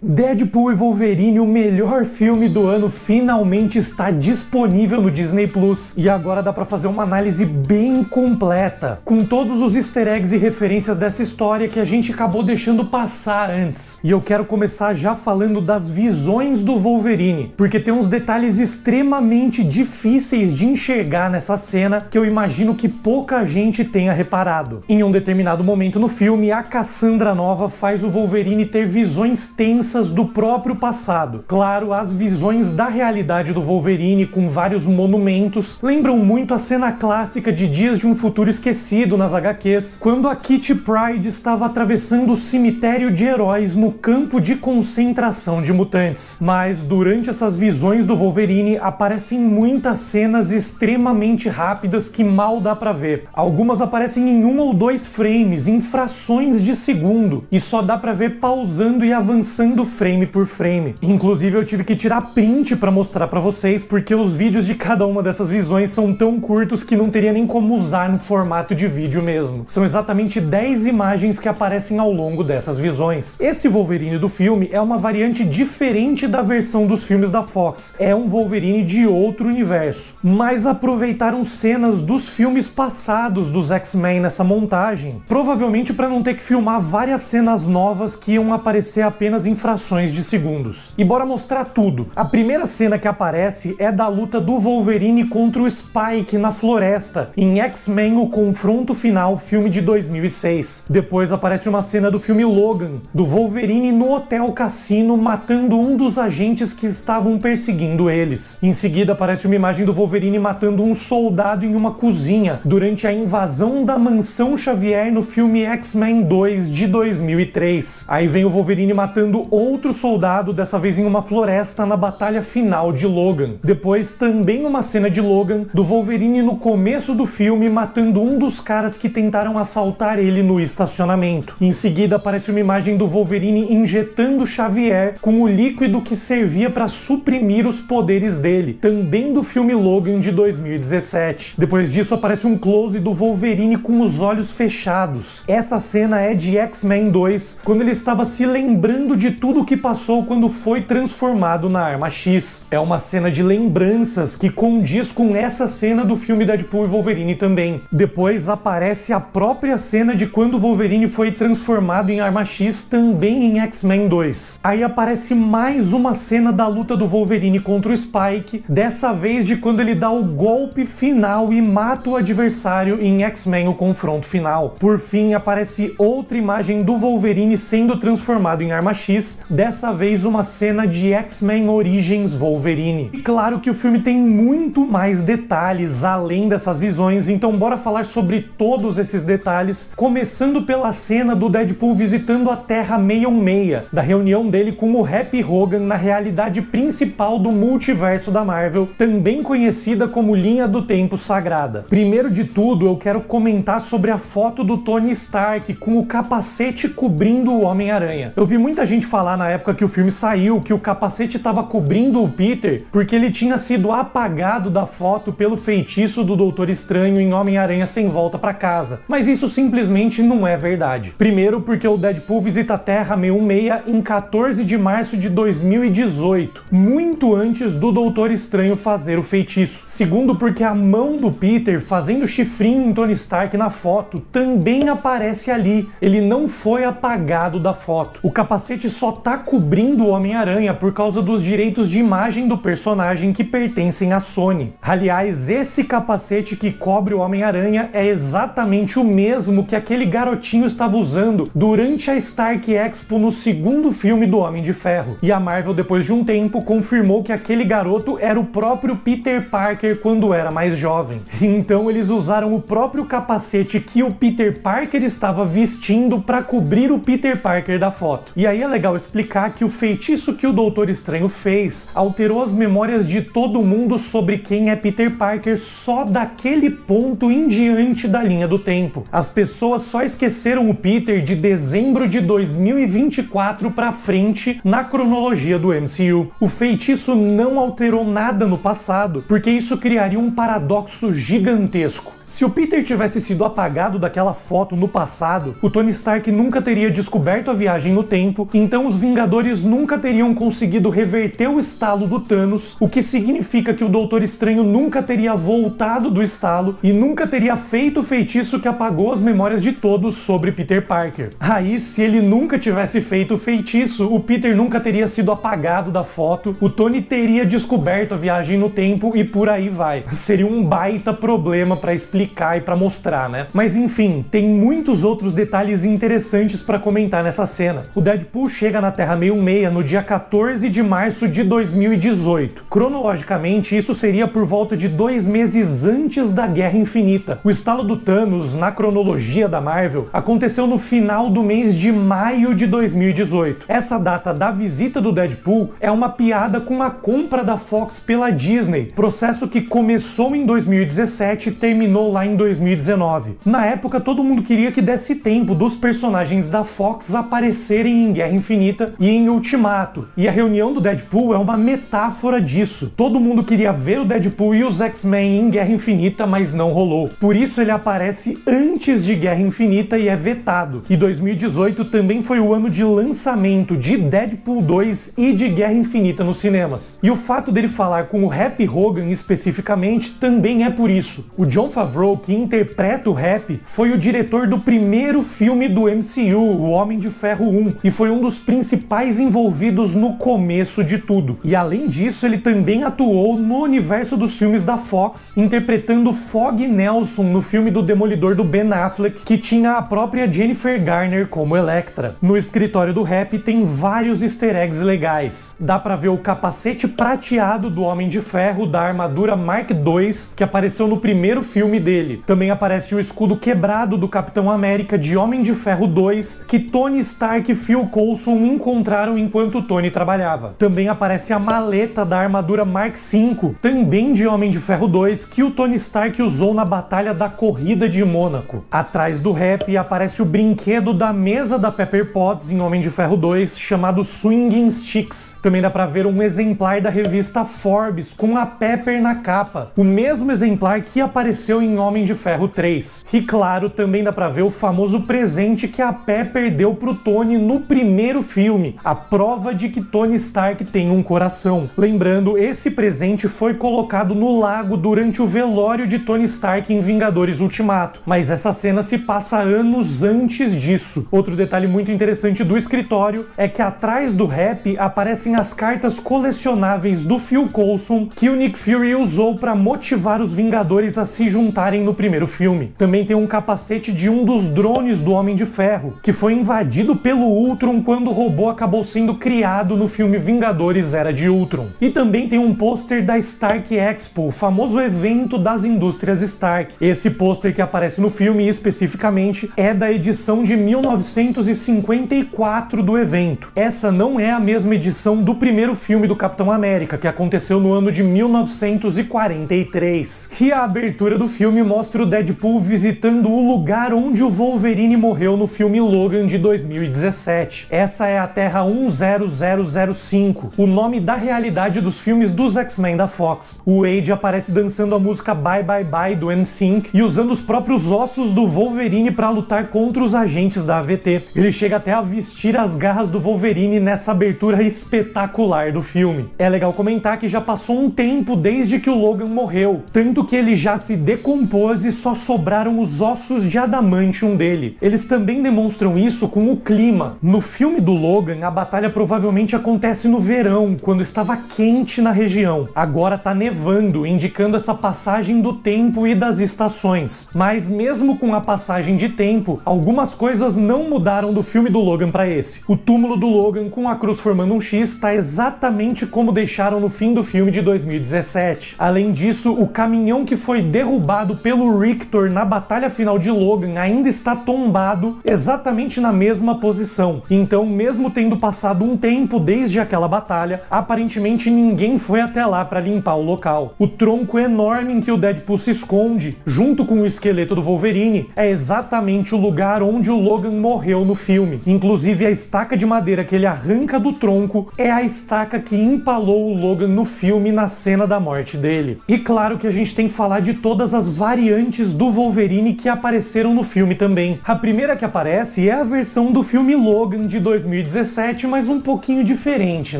Deadpool e Wolverine, o melhor filme do ano, finalmente está disponível no Disney Plus. E agora dá pra fazer uma análise bem completa, com todos os easter eggs e referências dessa história que a gente acabou deixando passar antes. E eu quero começar já falando das visões do Wolverine, porque tem uns detalhes extremamente difíceis de enxergar nessa cena que eu imagino que pouca gente tenha reparado. Em um determinado momento no filme, a Cassandra Nova faz o Wolverine ter visões tensas do próprio passado. Claro, as visões da realidade do Wolverine com vários monumentos lembram muito a cena clássica de Dias de um Futuro Esquecido nas HQs, quando a Kitty Pryde estava atravessando o cemitério de heróis no campo de concentração de mutantes. Mas durante essas visões do Wolverine aparecem muitas cenas extremamente rápidas que mal dá pra ver. Algumas aparecem em 1 ou 2 frames, em frações de segundo, e só dá pra ver pausando e avançando frame por frame. Inclusive eu tive que tirar print pra mostrar pra vocês, porque os vídeos de cada uma dessas visões são tão curtos que não teria nem como usar no formato de vídeo mesmo. São exatamente 10 imagens que aparecem ao longo dessas visões. Esse Wolverine do filme é uma variante diferente da versão dos filmes da Fox. É um Wolverine de outro universo. Mas aproveitaram cenas dos filmes passados dos X-Men nessa montagem, provavelmente para não ter que filmar várias cenas novas que iam aparecer apenas em frações de segundos. E bora mostrar tudo. A primeira cena que aparece é da luta do Wolverine contra o Spike na floresta, em X-Men O Confronto Final, filme de 2006. Depois aparece uma cena do filme Logan, do Wolverine no Hotel Cassino matando um dos agentes que estavam perseguindo eles. Em seguida aparece uma imagem do Wolverine matando um soldado em uma cozinha, durante a invasão da Mansão Xavier no filme X-Men 2 de 2003. Aí vem o Wolverine matando outro soldado, dessa vez em uma floresta na batalha final de Logan. Depois também uma cena de Logan, do Wolverine no começo do filme matando um dos caras que tentaram assaltar ele no estacionamento. Em seguida aparece uma imagem do Wolverine injetando Xavier com o líquido que servia para suprimir os poderes dele, também do filme Logan de 2017. Depois disso aparece um close do Wolverine com os olhos fechados. Essa cena é de X-Men 2, quando ele estava se lembrando de tudo o que passou quando foi transformado na Arma X. É uma cena de lembranças que condiz com essa cena do filme Deadpool e Wolverine também. Depois aparece a própria cena de quando o Wolverine foi transformado em Arma X, também em X-Men 2. Aí aparece mais uma cena da luta do Wolverine contra o Spike, dessa vez de quando ele dá o golpe final e mata o adversário em X-Men O Confronto Final. Por fim, aparece outra imagem do Wolverine sendo transformado em Arma X, dessa vez uma cena de X-Men Origins Wolverine. E claro que o filme tem muito mais detalhes além dessas visões, então bora falar sobre todos esses detalhes, começando pela cena do Deadpool visitando a Terra 616, da reunião dele com o Happy Hogan na realidade principal do multiverso da Marvel, também conhecida como Linha do Tempo Sagrada. Primeiro de tudo, eu quero comentar sobre a foto do Tony Stark com o capacete cobrindo o Homem-Aranha. Eu vi muita gente falar na época que o filme saiu que o capacete estava cobrindo o Peter porque ele tinha sido apagado da foto pelo feitiço do Doutor Estranho em Homem-Aranha Sem Volta pra Casa. Mas isso simplesmente não é verdade. Primeiro porque o Deadpool visita a Terra 616 em 14 de março de 2018, muito antes do Doutor Estranho fazer o feitiço. Segundo porque a mão do Peter fazendo chifrinho em Tony Stark na foto também aparece ali. Ele não foi apagado da foto. O capacete só tá cobrindo o Homem-Aranha por causa dos direitos de imagem do personagem que pertencem à Sony. Aliás, esse capacete que cobre o Homem-Aranha é exatamente o mesmo que aquele garotinho estava usando durante a Stark Expo no segundo filme do Homem de Ferro. E a Marvel, depois de um tempo, confirmou que aquele garoto era o próprio Peter Parker quando era mais jovem. Então eles usaram o próprio capacete que o Peter Parker estava vestindo para cobrir o Peter Parker da foto. E aí é legal explicar que o feitiço que o Doutor Estranho fez alterou as memórias de todo mundo sobre quem é Peter Parker só daquele ponto em diante da linha do tempo. As pessoas só esqueceram o Peter de dezembro de 2024 pra frente na cronologia do MCU. O feitiço não alterou nada no passado, porque isso criaria um paradoxo gigantesco. Se o Peter tivesse sido apagado daquela foto no passado, o Tony Stark nunca teria descoberto a viagem no tempo, então os Vingadores nunca teriam conseguido reverter o estalo do Thanos, o que significa que o Doutor Estranho nunca teria voltado do estalo e nunca teria feito o feitiço que apagou as memórias de todos sobre Peter Parker. Aí, se ele nunca tivesse feito o feitiço, o Peter nunca teria sido apagado da foto, o Tony teria descoberto a viagem no tempo e por aí vai. Seria um baita problema pra explicar e pra mostrar, né? Mas enfim, tem muitos outros detalhes interessantes pra comentar nessa cena. O Deadpool chega na Terra 66 no dia 14 de março de 2018. Cronologicamente, isso seria por volta de 2 meses antes da Guerra Infinita. O estalo do Thanos, na cronologia da Marvel, aconteceu no final do mês de maio de 2018. Essa data da visita do Deadpool é uma piada com a compra da Fox pela Disney, processo que começou em 2017 e terminou lá em 2019. Na época, todo mundo queria que desse tempo dos personagens da Fox aparecerem em Guerra Infinita e em Ultimato, e a reunião do Deadpool é uma metáfora disso. Todo mundo queria ver o Deadpool e os X-Men em Guerra Infinita, mas não rolou. Por isso ele aparece antes de Guerra Infinita e é vetado. E 2018 também foi o ano de lançamento de Deadpool 2 e de Guerra Infinita nos cinemas. E o fato dele falar com o Happy Hogan especificamente também é por isso. O Jon Favreau, que interpreta o Happy, foi o diretor do primeiro filme do MCU, O Homem de Ferro 1, e foi um dos principais envolvidos no começo de tudo. E além disso, ele também atuou no universo dos filmes da Fox, interpretando Fog Nelson no filme do Demolidor do Ben Affleck, que tinha a própria Jennifer Garner como Elektra. No escritório do Happy tem vários easter eggs legais. Dá pra ver o capacete prateado do Homem de Ferro da armadura Mark II, que apareceu no primeiro filme dele. Também aparece o escudo quebrado do Capitão América de Homem de Ferro 2, que Tony Stark e Phil Coulson encontraram enquanto Tony trabalhava. Também aparece a maleta da armadura Mark V, também de Homem de Ferro 2, que o Tony Stark usou na Batalha da Corrida de Mônaco. Atrás do Happy aparece o brinquedo da mesa da Pepper Potts em Homem de Ferro 2, chamado Swinging Sticks. Também dá pra ver um exemplar da revista Forbes com a Pepper na capa, o mesmo exemplar que apareceu em Homem de Ferro 3. E claro, também dá pra ver o famoso presente que a Pepper deu pro Tony no primeiro filme, a prova de que Tony Stark tem um coração. Lembrando, esse presente foi colocado no lago durante o velório de Tony Stark em Vingadores Ultimato, mas essa cena se passa anos antes disso. Outro detalhe muito interessante do escritório é que atrás do Happy aparecem as cartas colecionáveis do Phil Coulson que o Nick Fury usou para motivar os Vingadores a se juntarem no primeiro filme. Também tem um capacete de um dos drones do Homem de Ferro, que foi invadido pelo Ultron quando o robô acabou sendo criado no filme Vingadores Era de Ultron. E também tem um pôster da Stark Expo, o famoso evento das indústrias Stark. Esse pôster que aparece no filme especificamente é da edição de 1954 do evento. Essa não é a mesma edição do primeiro filme do Capitão América, que aconteceu no ano de 1943. E a abertura do filme mostra o Deadpool visitando o lugar onde o Wolverine morreu no filme Logan de 2017. Essa é a Terra 10005, o nome da realidade dos filmes dos X-Men da Fox. O Wade aparece dançando a música Bye Bye Bye do NSYNC e usando os próprios ossos do Wolverine para lutar contra os agentes da AVT. Ele chega até a vestir as garras do Wolverine nessa abertura espetacular do filme. É legal comentar que já passou um tempo desde que o Logan morreu, tanto que ele já se decompôs e só sobraram os ossos de adamantium dele. Eles também demonstram isso com o clima. No filme do Logan, a batalha provavelmente acontece no verão, quando estava quente na região. Agora tá nevando, indicando essa passagem do tempo e das estações. Mas mesmo com a passagem de tempo, algumas coisas não mudaram do filme do Logan para esse. O túmulo do Logan com a cruz formando um X está exatamente como deixaram no fim do filme de 2017. Além disso, o caminhão que foi derrubado pelo Rictor na batalha final de Logan ainda está tombado exatamente na mesma posição. Então, mesmo tendo passado um tempo desde aquela batalha, aparentemente ninguém foi até lá para limpar o local. O tronco enorme em que o Deadpool se esconde, junto com o esqueleto do Wolverine, é exatamente o lugar onde o Logan morreu no filme. Inclusive, a estaca de madeira que ele arranca do tronco é a estaca que empalou o Logan no filme na cena da morte dele. E claro que a gente tem que falar de todas as variantes do Wolverine que apareceram no filme também. A primeira que aparece é a versão do filme Logan de 2017, mas um pouquinho diferente,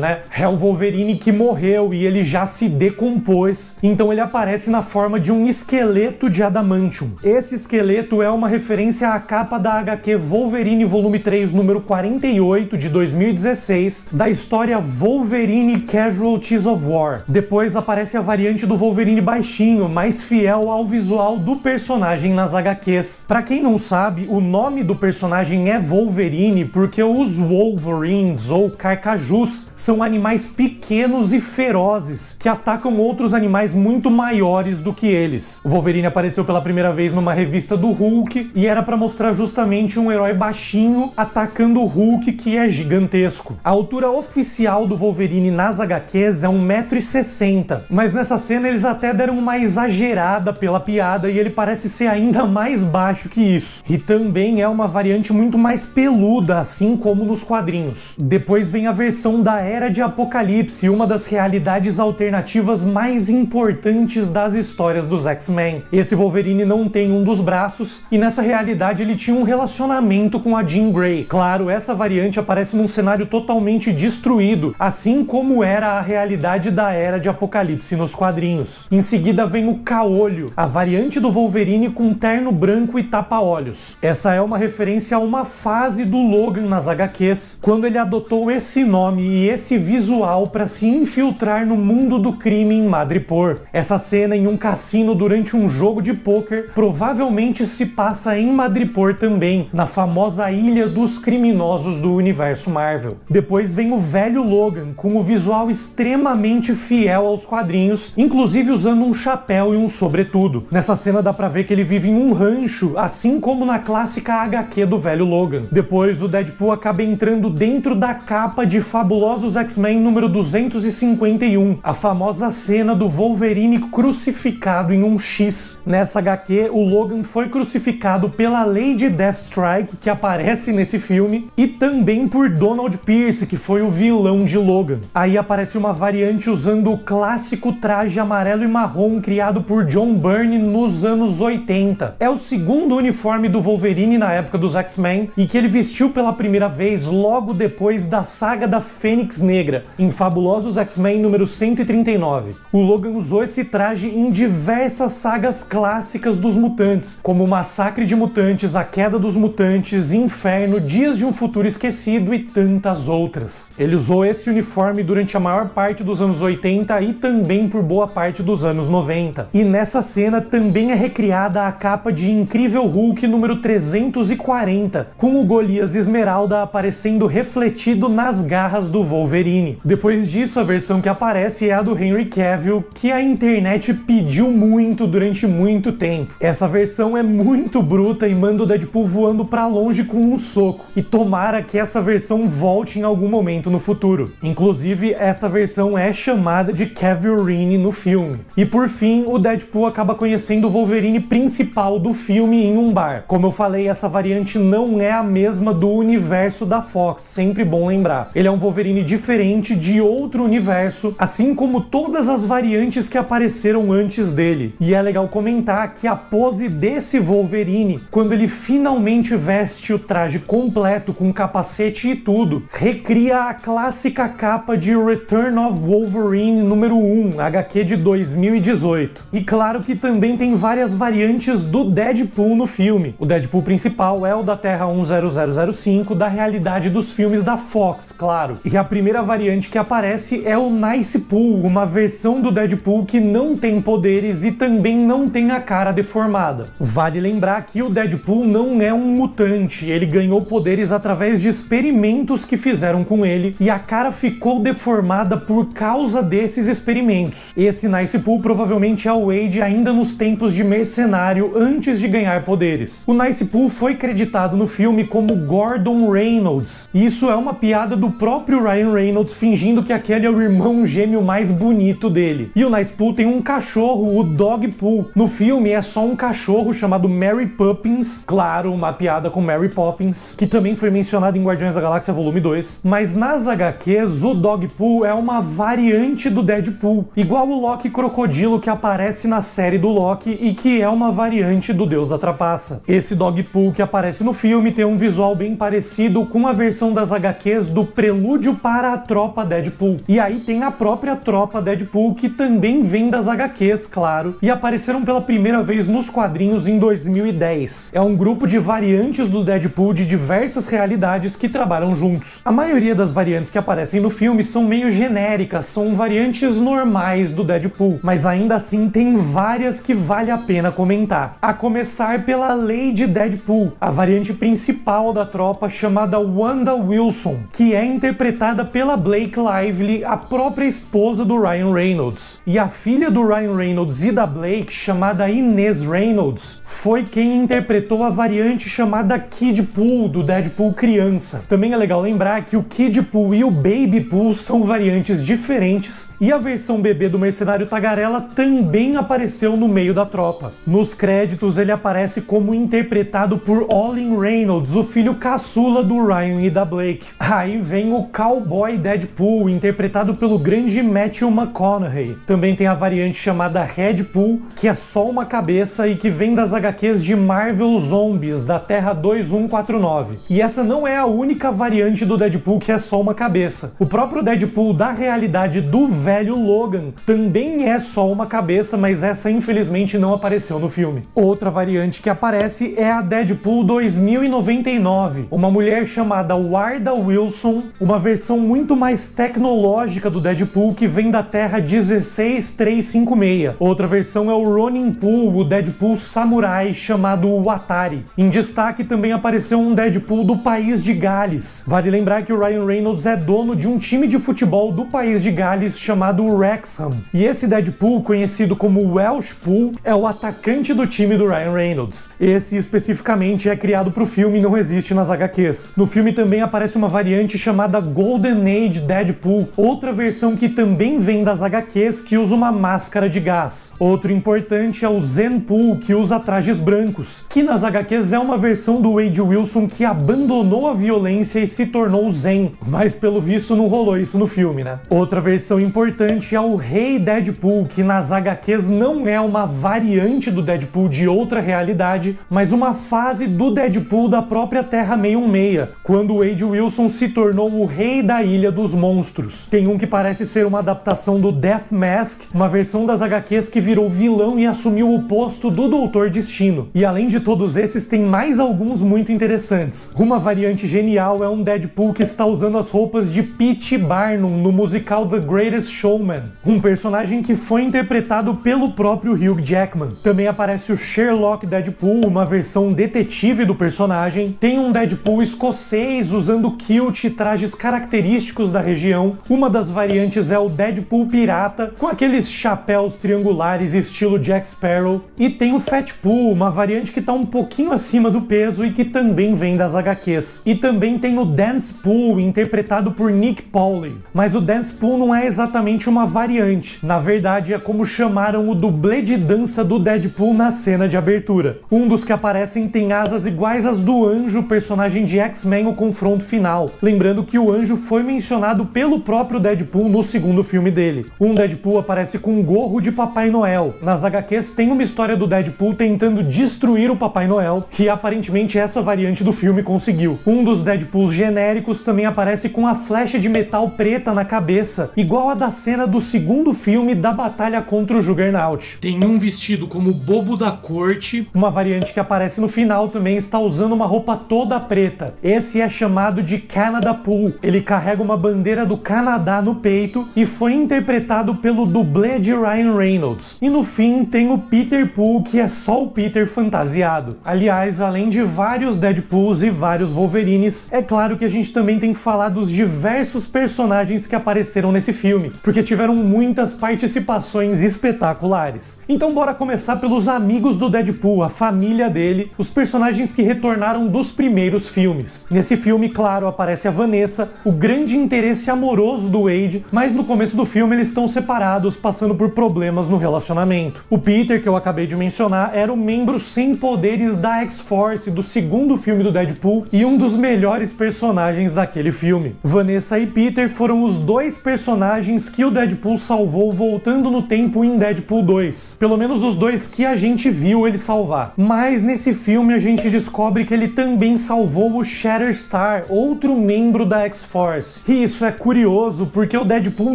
né? É o Wolverine que morreu e ele já se decompôs, então ele aparece na forma de um esqueleto de adamantium. Esse esqueleto é uma referência à capa da HQ Wolverine volume 3, número 48 de 2016, da história Wolverine Casualties of War. Depois aparece a variante do Wolverine baixinho, mais fiel ao visual do personagem nas HQs. Pra quem não sabe, o nome do personagem é Wolverine porque os Wolverines, ou carcajus, são animais pequenos e ferozes que atacam outros animais muito maiores do que eles. O Wolverine apareceu pela primeira vez numa revista do Hulk e era pra mostrar justamente um herói baixinho atacando o Hulk, que é gigantesco. A altura oficial do Wolverine nas HQs é 1,60 m, mas nessa cena eles até deram uma exagerada pela piada e ele parece ser ainda mais baixo que isso. E também é uma variante muito mais peluda, assim como nos quadrinhos. Depois vem a versão da Era de Apocalipse, uma das realidades alternativas mais importantes das histórias dos X-Men. Esse Wolverine não tem um dos braços e nessa realidade ele tinha um relacionamento com a Jean Grey. Claro, essa variante aparece num cenário totalmente destruído, assim como era a realidade da Era de Apocalipse nos quadrinhos. Em seguida vem o Caolho, a variante do Wolverine com terno branco e tapa-olhos. Essa é uma referência a uma fase do Logan nas HQs, quando ele adotou esse nome e esse visual para se infiltrar no mundo do crime em Madripoor. Essa cena em um cassino durante um jogo de pôquer provavelmente se passa em Madripoor também, na famosa Ilha dos Criminosos do universo Marvel. Depois vem o velho Logan, com o visual extremamente fiel aos quadrinhos, inclusive usando um chapéu e um sobretudo. Nessa cena dá pra ver que ele vive em um rancho, assim como na clássica HQ do velho Logan. Depois o Deadpool acaba entrando dentro da capa de Fabulosos X-Men número 251, a famosa cena do Wolverine crucificado em um X. Nessa HQ, o Logan foi crucificado pela Lady Deathstrike, que aparece nesse filme, e também por Donald Pierce, que foi o vilão de Logan. Aí aparece uma variante usando o clássico traje amarelo e marrom criado por John Byrne nos anos 80. É o segundo uniforme do Wolverine na época dos X-Men e que ele vestiu pela primeira vez logo depois da saga da Fênix Negra, em Fabulosos X-Men número 139. O Logan usou esse traje em diversas sagas clássicas dos mutantes, como Massacre de Mutantes, A Queda dos Mutantes, Inferno, Dias de um Futuro Esquecido e tantas outras. Ele usou esse uniforme durante a maior parte dos anos 80 e também por boa parte dos anos 90. E nessa cena também é recriada a capa de Incrível Hulk número 340, com o Golias Esmeralda aparecendo refletido nas garras do Wolverine. Depois disso, a versão que aparece é a do Henry Cavill, que a internet pediu muito durante muito tempo. Essa versão é muito bruta e manda o Deadpool voando pra longe com um soco. E tomara que essa versão volte em algum momento no futuro. Inclusive, essa versão é chamada de Cavilline no filme. E por fim, o Deadpool acaba conhecendo o Wolverine principal do filme em um bar. Como eu falei, essa variante não é a mesma do universo da Fox, sempre bom lembrar. Ele é um Wolverine diferente de outro universo, assim como todas as variantes que apareceram antes dele. E é legal comentar que a pose desse Wolverine, quando ele finalmente veste o traje completo com capacete e tudo, recria a clássica capa de Return of Wolverine número 1, HQ de 2018. E claro que também tem várias variantes do Deadpool no filme. O Deadpool principal é o da Terra 10005, da realidade dos filmes da Fox, claro. E a primeira variante que aparece é o Nicepool, uma versão do Deadpool que não tem poderes e também não tem a cara deformada. Vale lembrar que o Deadpool não é um mutante, ele ganhou poderes através de experimentos que fizeram com ele e a cara ficou deformada por causa desses experimentos. Esse Nicepool provavelmente é o Wade ainda nos tempos de mercenário antes de ganhar poderes. O Nicepool foi creditado no filme como Gordon Reynolds. Isso é uma piada do próprio Ryan Reynolds fingindo que aquele é o irmão gêmeo mais bonito dele. E o Nicepool tem um cachorro, o Dogpool. No filme é só um cachorro chamado Mary Poppins, claro, uma piada com Mary Poppins, que também foi mencionado em Guardiões da Galáxia Volume 2. Mas nas HQs, o Dogpool é uma variante do Deadpool, igual o Loki Crocodilo que aparece na série do Loki, Rock e que é uma variante do Deus da Trapaça. Esse Dogpool que aparece no filme tem um visual bem parecido com a versão das HQs do Prelúdio para a Tropa Deadpool. E aí tem a própria Tropa Deadpool, que também vem das HQs, claro, e apareceram pela primeira vez nos quadrinhos em 2010. É um grupo de variantes do Deadpool de diversas realidades que trabalham juntos. A maioria das variantes que aparecem no filme são meio genéricas, são variantes normais do Deadpool, mas ainda assim tem várias que vale a pena comentar. A começar pela Lady Deadpool, a variante principal da tropa chamada Wanda Wilson, que é interpretada pela Blake Lively, a própria esposa do Ryan Reynolds. E a filha do Ryan Reynolds e da Blake, chamada Inez Reynolds, foi quem interpretou a variante chamada Kidpool, do Deadpool criança. Também é legal lembrar que o Kidpool e o Babypool são variantes diferentes, e a versão bebê do Mercenário Tagarela também apareceu no meio da tropa. Nos créditos ele aparece como interpretado por Olin Reynolds, o filho caçula do Ryan e da Blake. Aí vem o Cowboy Deadpool, interpretado pelo grande Matthew McConaughey. Também tem a variante chamada Redpool, que é só uma cabeça e que vem das HQs de Marvel Zombies, da Terra 2149. E essa não é a única variante do Deadpool que é só uma cabeça. O próprio Deadpool da realidade do velho Logan também é só uma cabeça, mas essa infelizmente não apareceu no filme. Outra variante que aparece é a Deadpool 2099, uma mulher chamada Warda Wilson, uma versão muito mais tecnológica do Deadpool que vem da Terra 16356. Outra versão é o Ronin Pool, o Deadpool samurai chamado Watari. Em destaque também apareceu um Deadpool do país de Gales. Vale lembrar que o Ryan Reynolds é dono de um time de futebol do país de Gales chamado Wrexham. E esse Deadpool, conhecido como Welsh Pool, é o atacante do time do Ryan Reynolds. Esse especificamente é criado para o filme e não existe nas HQs. No filme também aparece uma variante chamada Golden Age Deadpool, outra versão que também vem das HQs, que usa uma máscara de gás. Outro importante é o Zenpool, que usa trajes brancos, que nas HQs é uma versão do Wade Wilson que abandonou a violência e se tornou Zen, mas pelo visto não rolou isso no filme, né? Outra versão importante é o Rei Deadpool, que nas HQs não é uma variante do Deadpool de outra realidade, mas uma fase do Deadpool da própria Terra 616, quando o Wade Wilson se tornou o Rei da Ilha dos Monstros. Tem um que parece ser uma adaptação do Death Mask, uma versão das HQs que virou vilão e assumiu o posto do Doutor Destino. E além de todos esses, tem mais alguns muito interessantes. Uma variante genial é um Deadpool que está usando as roupas de P.T. Barnum no musical The Greatest Showman, um personagem que foi interpretado pelo próprio Hugh Jackman. Também aparece o Sherlock Deadpool, uma versão detetive do personagem. Tem um Deadpool escocês usando kilt e trajes característicos da região. Uma das variantes é o Deadpool pirata, com aqueles chapéus triangulares estilo Jack Sparrow. E tem o Fatpool, uma variante que está um pouquinho acima do peso e que também vem das HQs. E também tem o Dancepool, interpretado por Nick Pauli. Mas o Dancepool não é exatamente uma variante. Na verdade, é como chamaram o dublê de dança do Deadpool na cena de abertura. Um dos que aparecem tem asas iguais às do Anjo, personagem de X-Men, o confronto final. Lembrando que o Anjo foi mencionado pelo próprio Deadpool no segundo filme dele. Um Deadpool aparece com um gorro de Papai Noel. Nas HQs tem uma história do Deadpool tentando destruir o Papai Noel, que aparentemente essa variante do filme conseguiu. Um dos Deadpools genéricos também aparece com a flecha de metal preta na cabeça, igual a da cena do segundo filme da batalha contra o Juggernaut. Tem um vestido como bobo da corte. Uma variante que aparece no final também está usando uma roupa toda preta. Esse é chamado de Canada Pool. Ele carrega uma bandeira do Canadá no peito e foi interpretado pelo dublê de Ryan Reynolds. E no fim tem o Peter Pool, que é só o Peter fantasiado. Aliás, além de vários Deadpools e vários Wolverines, é claro que a gente também tem que falar dos diversos personagens que apareceram nesse filme, porque tiveram muitas participações espetaculares. Então bora começar pelos amigos do Deadpool, a família dele, os personagens que retornaram dos primeiros filmes. Nesse filme, claro, aparece a Vanessa, o grande interesse amoroso do Wade, mas no começo do filme eles estão separados, passando por problemas no relacionamento. O Peter, que eu acabei de mencionar, era o membro sem poderes da X-Force do segundo filme do Deadpool e um dos melhores personagens daquele filme. Vanessa e Peter foram os dois personagens que o Deadpool salvou voltando no tempo em Deadpool 2. Pelo pelo menos os dois que a gente viu ele salvar. Mas nesse filme a gente descobre que ele também salvou o Shatterstar, outro membro da X-Force. E isso é curioso porque o Deadpool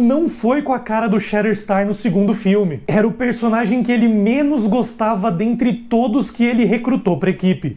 não foi com a cara do Shatterstar no segundo filme. Era o personagem que ele menos gostava dentre todos que ele recrutou pra equipe.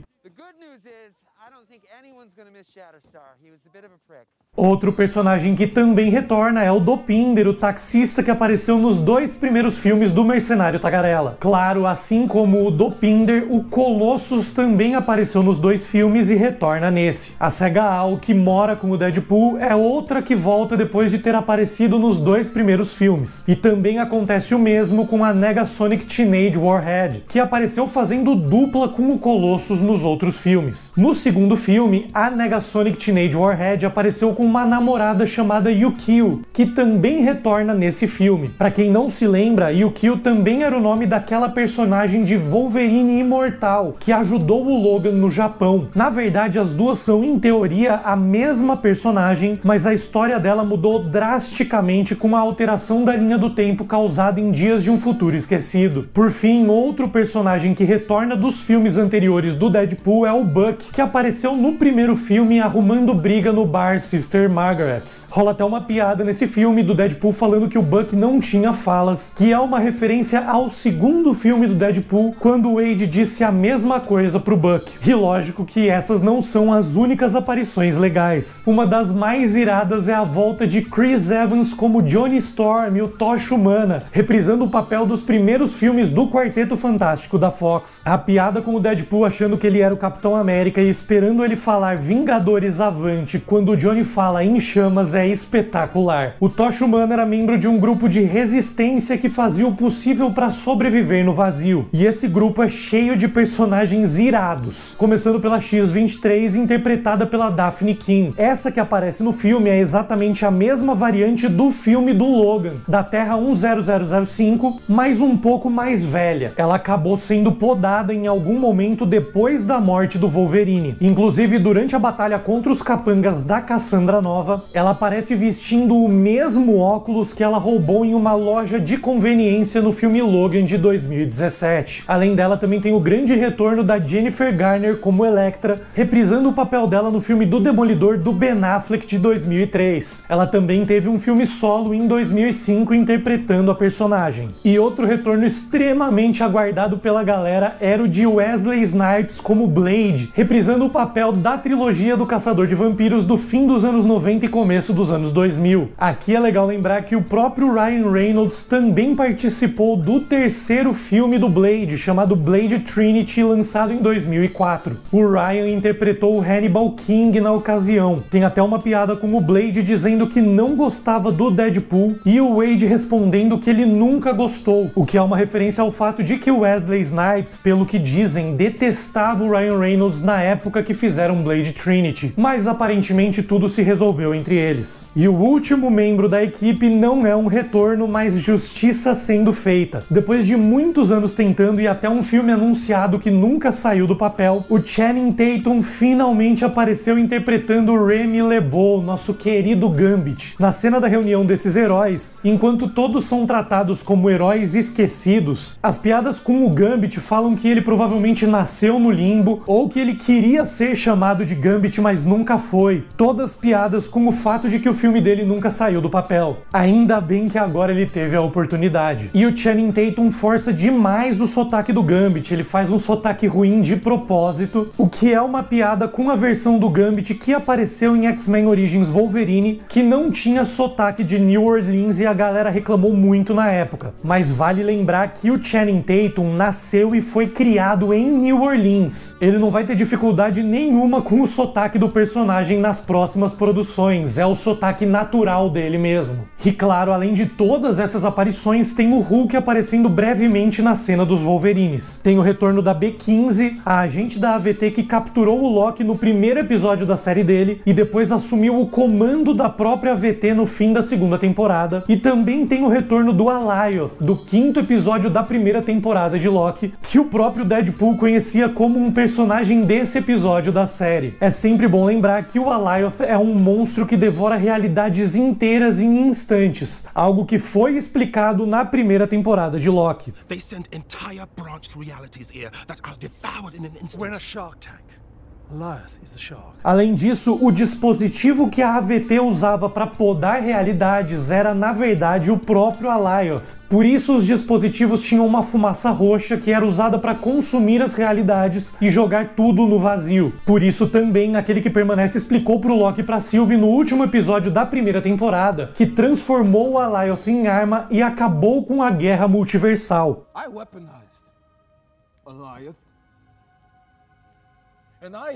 Outro personagem que também retorna é o Dopinder, o taxista que apareceu nos 2 primeiros filmes do Mercenário Tagarela. Claro, assim como o Dopinder, o Colossus também apareceu nos 2 filmes e retorna nesse. A Sega Al, que mora com o Deadpool, é outra que volta depois de ter aparecido nos 2 primeiros filmes. E também acontece o mesmo com a Negasonic Teenage Warhead, que apareceu fazendo dupla com o Colossus nos outros filmes. No segundo filme, a Negasonic Teenage Warhead apareceu com uma namorada chamada Yukio, que também retorna nesse filme. Pra quem não se lembra, Yukio também era o nome daquela personagem de Wolverine Imortal, que ajudou o Logan no Japão. Na verdade, as duas são, em teoria, a mesma personagem, mas a história dela mudou drasticamente com a alteração da linha do tempo causada em Dias de um Futuro Esquecido. Por fim, outro personagem que retorna dos filmes anteriores do Deadpool é o Buck, que apareceu no primeiro filme arrumando briga no bar Sister Margaret's. Rola até uma piada nesse filme do Deadpool falando que o Buck não tinha falas, que é uma referência ao segundo filme do Deadpool, quando o Wade disse a mesma coisa pro Buck. E lógico que essas não são as únicas aparições legais. Uma das mais iradas é a volta de Chris Evans como Johnny Storm, o Tocha Humana, reprisando o papel dos primeiros filmes do Quarteto Fantástico da Fox. A piada com o Deadpool achando que ele era o Capitão América e esperando ele falar Vingadores Avante quando o Johnny fala em chamas é espetacular. O Tocha Humana era membro de um grupo de resistência que fazia o possível para sobreviver no vazio. E esse grupo é cheio de personagens irados. Começando pela X-23, interpretada pela Daphne King. Essa que aparece no filme é exatamente a mesma variante do filme do Logan, da Terra 10005, mas um pouco mais velha. Ela acabou sendo podada em algum momento depois da morte do Wolverine. Inclusive, durante a batalha contra os capangas da Cassandra Nova, ela aparece vestindo o mesmo óculos que ela roubou em uma loja de conveniência no filme Logan de 2017. Além dela, também tem o grande retorno da Jennifer Garner como Elektra, reprisando o papel dela no filme do Demolidor do Ben Affleck de 2003. Ela também teve um filme solo em 2005 interpretando a personagem. E outro retorno extremamente aguardado pela galera era o de Wesley Snipes como Blade, reprisando o papel da trilogia do Caçador de Vampiros do fim dos anos 90 e começo dos anos 2000. Aqui é legal lembrar que o próprio Ryan Reynolds também participou do terceiro filme do Blade, chamado Blade Trinity, lançado em 2004. O Ryan interpretou o Hannibal King na ocasião. Tem até uma piada com o Blade dizendo que não gostava do Deadpool e o Wade respondendo que ele nunca gostou, o que é uma referência ao fato de que o Wesley Snipes, pelo que dizem, detestava o Ryan Reynolds na época que fizeram Blade Trinity, mas aparentemente tudo se resolveu entre eles. E o último membro da equipe não é um retorno, mas justiça sendo feita. Depois de muitos anos tentando e até um filme anunciado que nunca saiu do papel, o Channing Tatum finalmente apareceu interpretando o Remy LeBeau, nosso querido Gambit. Na cena da reunião desses heróis, enquanto todos são tratados como heróis esquecidos, as piadas com o Gambit falam que ele provavelmente nasceu no limbo ou que ele queria ser chamado de Gambit, mas nunca foi. Todas piadas com o fato de que o filme dele nunca saiu do papel. Ainda bem que agora ele teve a oportunidade. E o Channing Tatum força demais o sotaque do Gambit, ele faz um sotaque ruim de propósito, o que é uma piada com a versão do Gambit que apareceu em X-Men Origins Wolverine, que não tinha sotaque de New Orleans e a galera reclamou muito na época. Mas vale lembrar que o Channing Tatum nasceu e foi criado em New Orleans. Ele não vai ter dificuldade nenhuma com o sotaque do personagem nas próximas produções, é o sotaque natural dele mesmo. E claro, além de todas essas aparições, tem o Hulk aparecendo brevemente na cena dos Wolverines. Tem o retorno da B-15, a agente da AVT que capturou o Loki no primeiro episódio da série dele e depois assumiu o comando da própria AVT no fim da segunda temporada. E também tem o retorno do Alioth, do quinto episódio da primeira temporada de Loki, que o próprio Deadpool conhecia como um personagem desse episódio da série. É sempre bom lembrar que o Alioth é um um monstro que devora realidades inteiras em instantes, algo que foi explicado na primeira temporada de Loki. They send entire branched realities here that are devoured in an instant. We're in a shark tank. Alioth is the shark. Além disso, o dispositivo que a AVT usava para podar realidades era, na verdade, o próprio Alioth. Por isso, os dispositivos tinham uma fumaça roxa que era usada para consumir as realidades e jogar tudo no vazio. Por isso também, aquele que permanece explicou pro Loki e pra Sylvie no último episódio da primeira temporada que transformou o Alioth em arma e acabou com a guerra multiversal. I weaponized Alioth. And I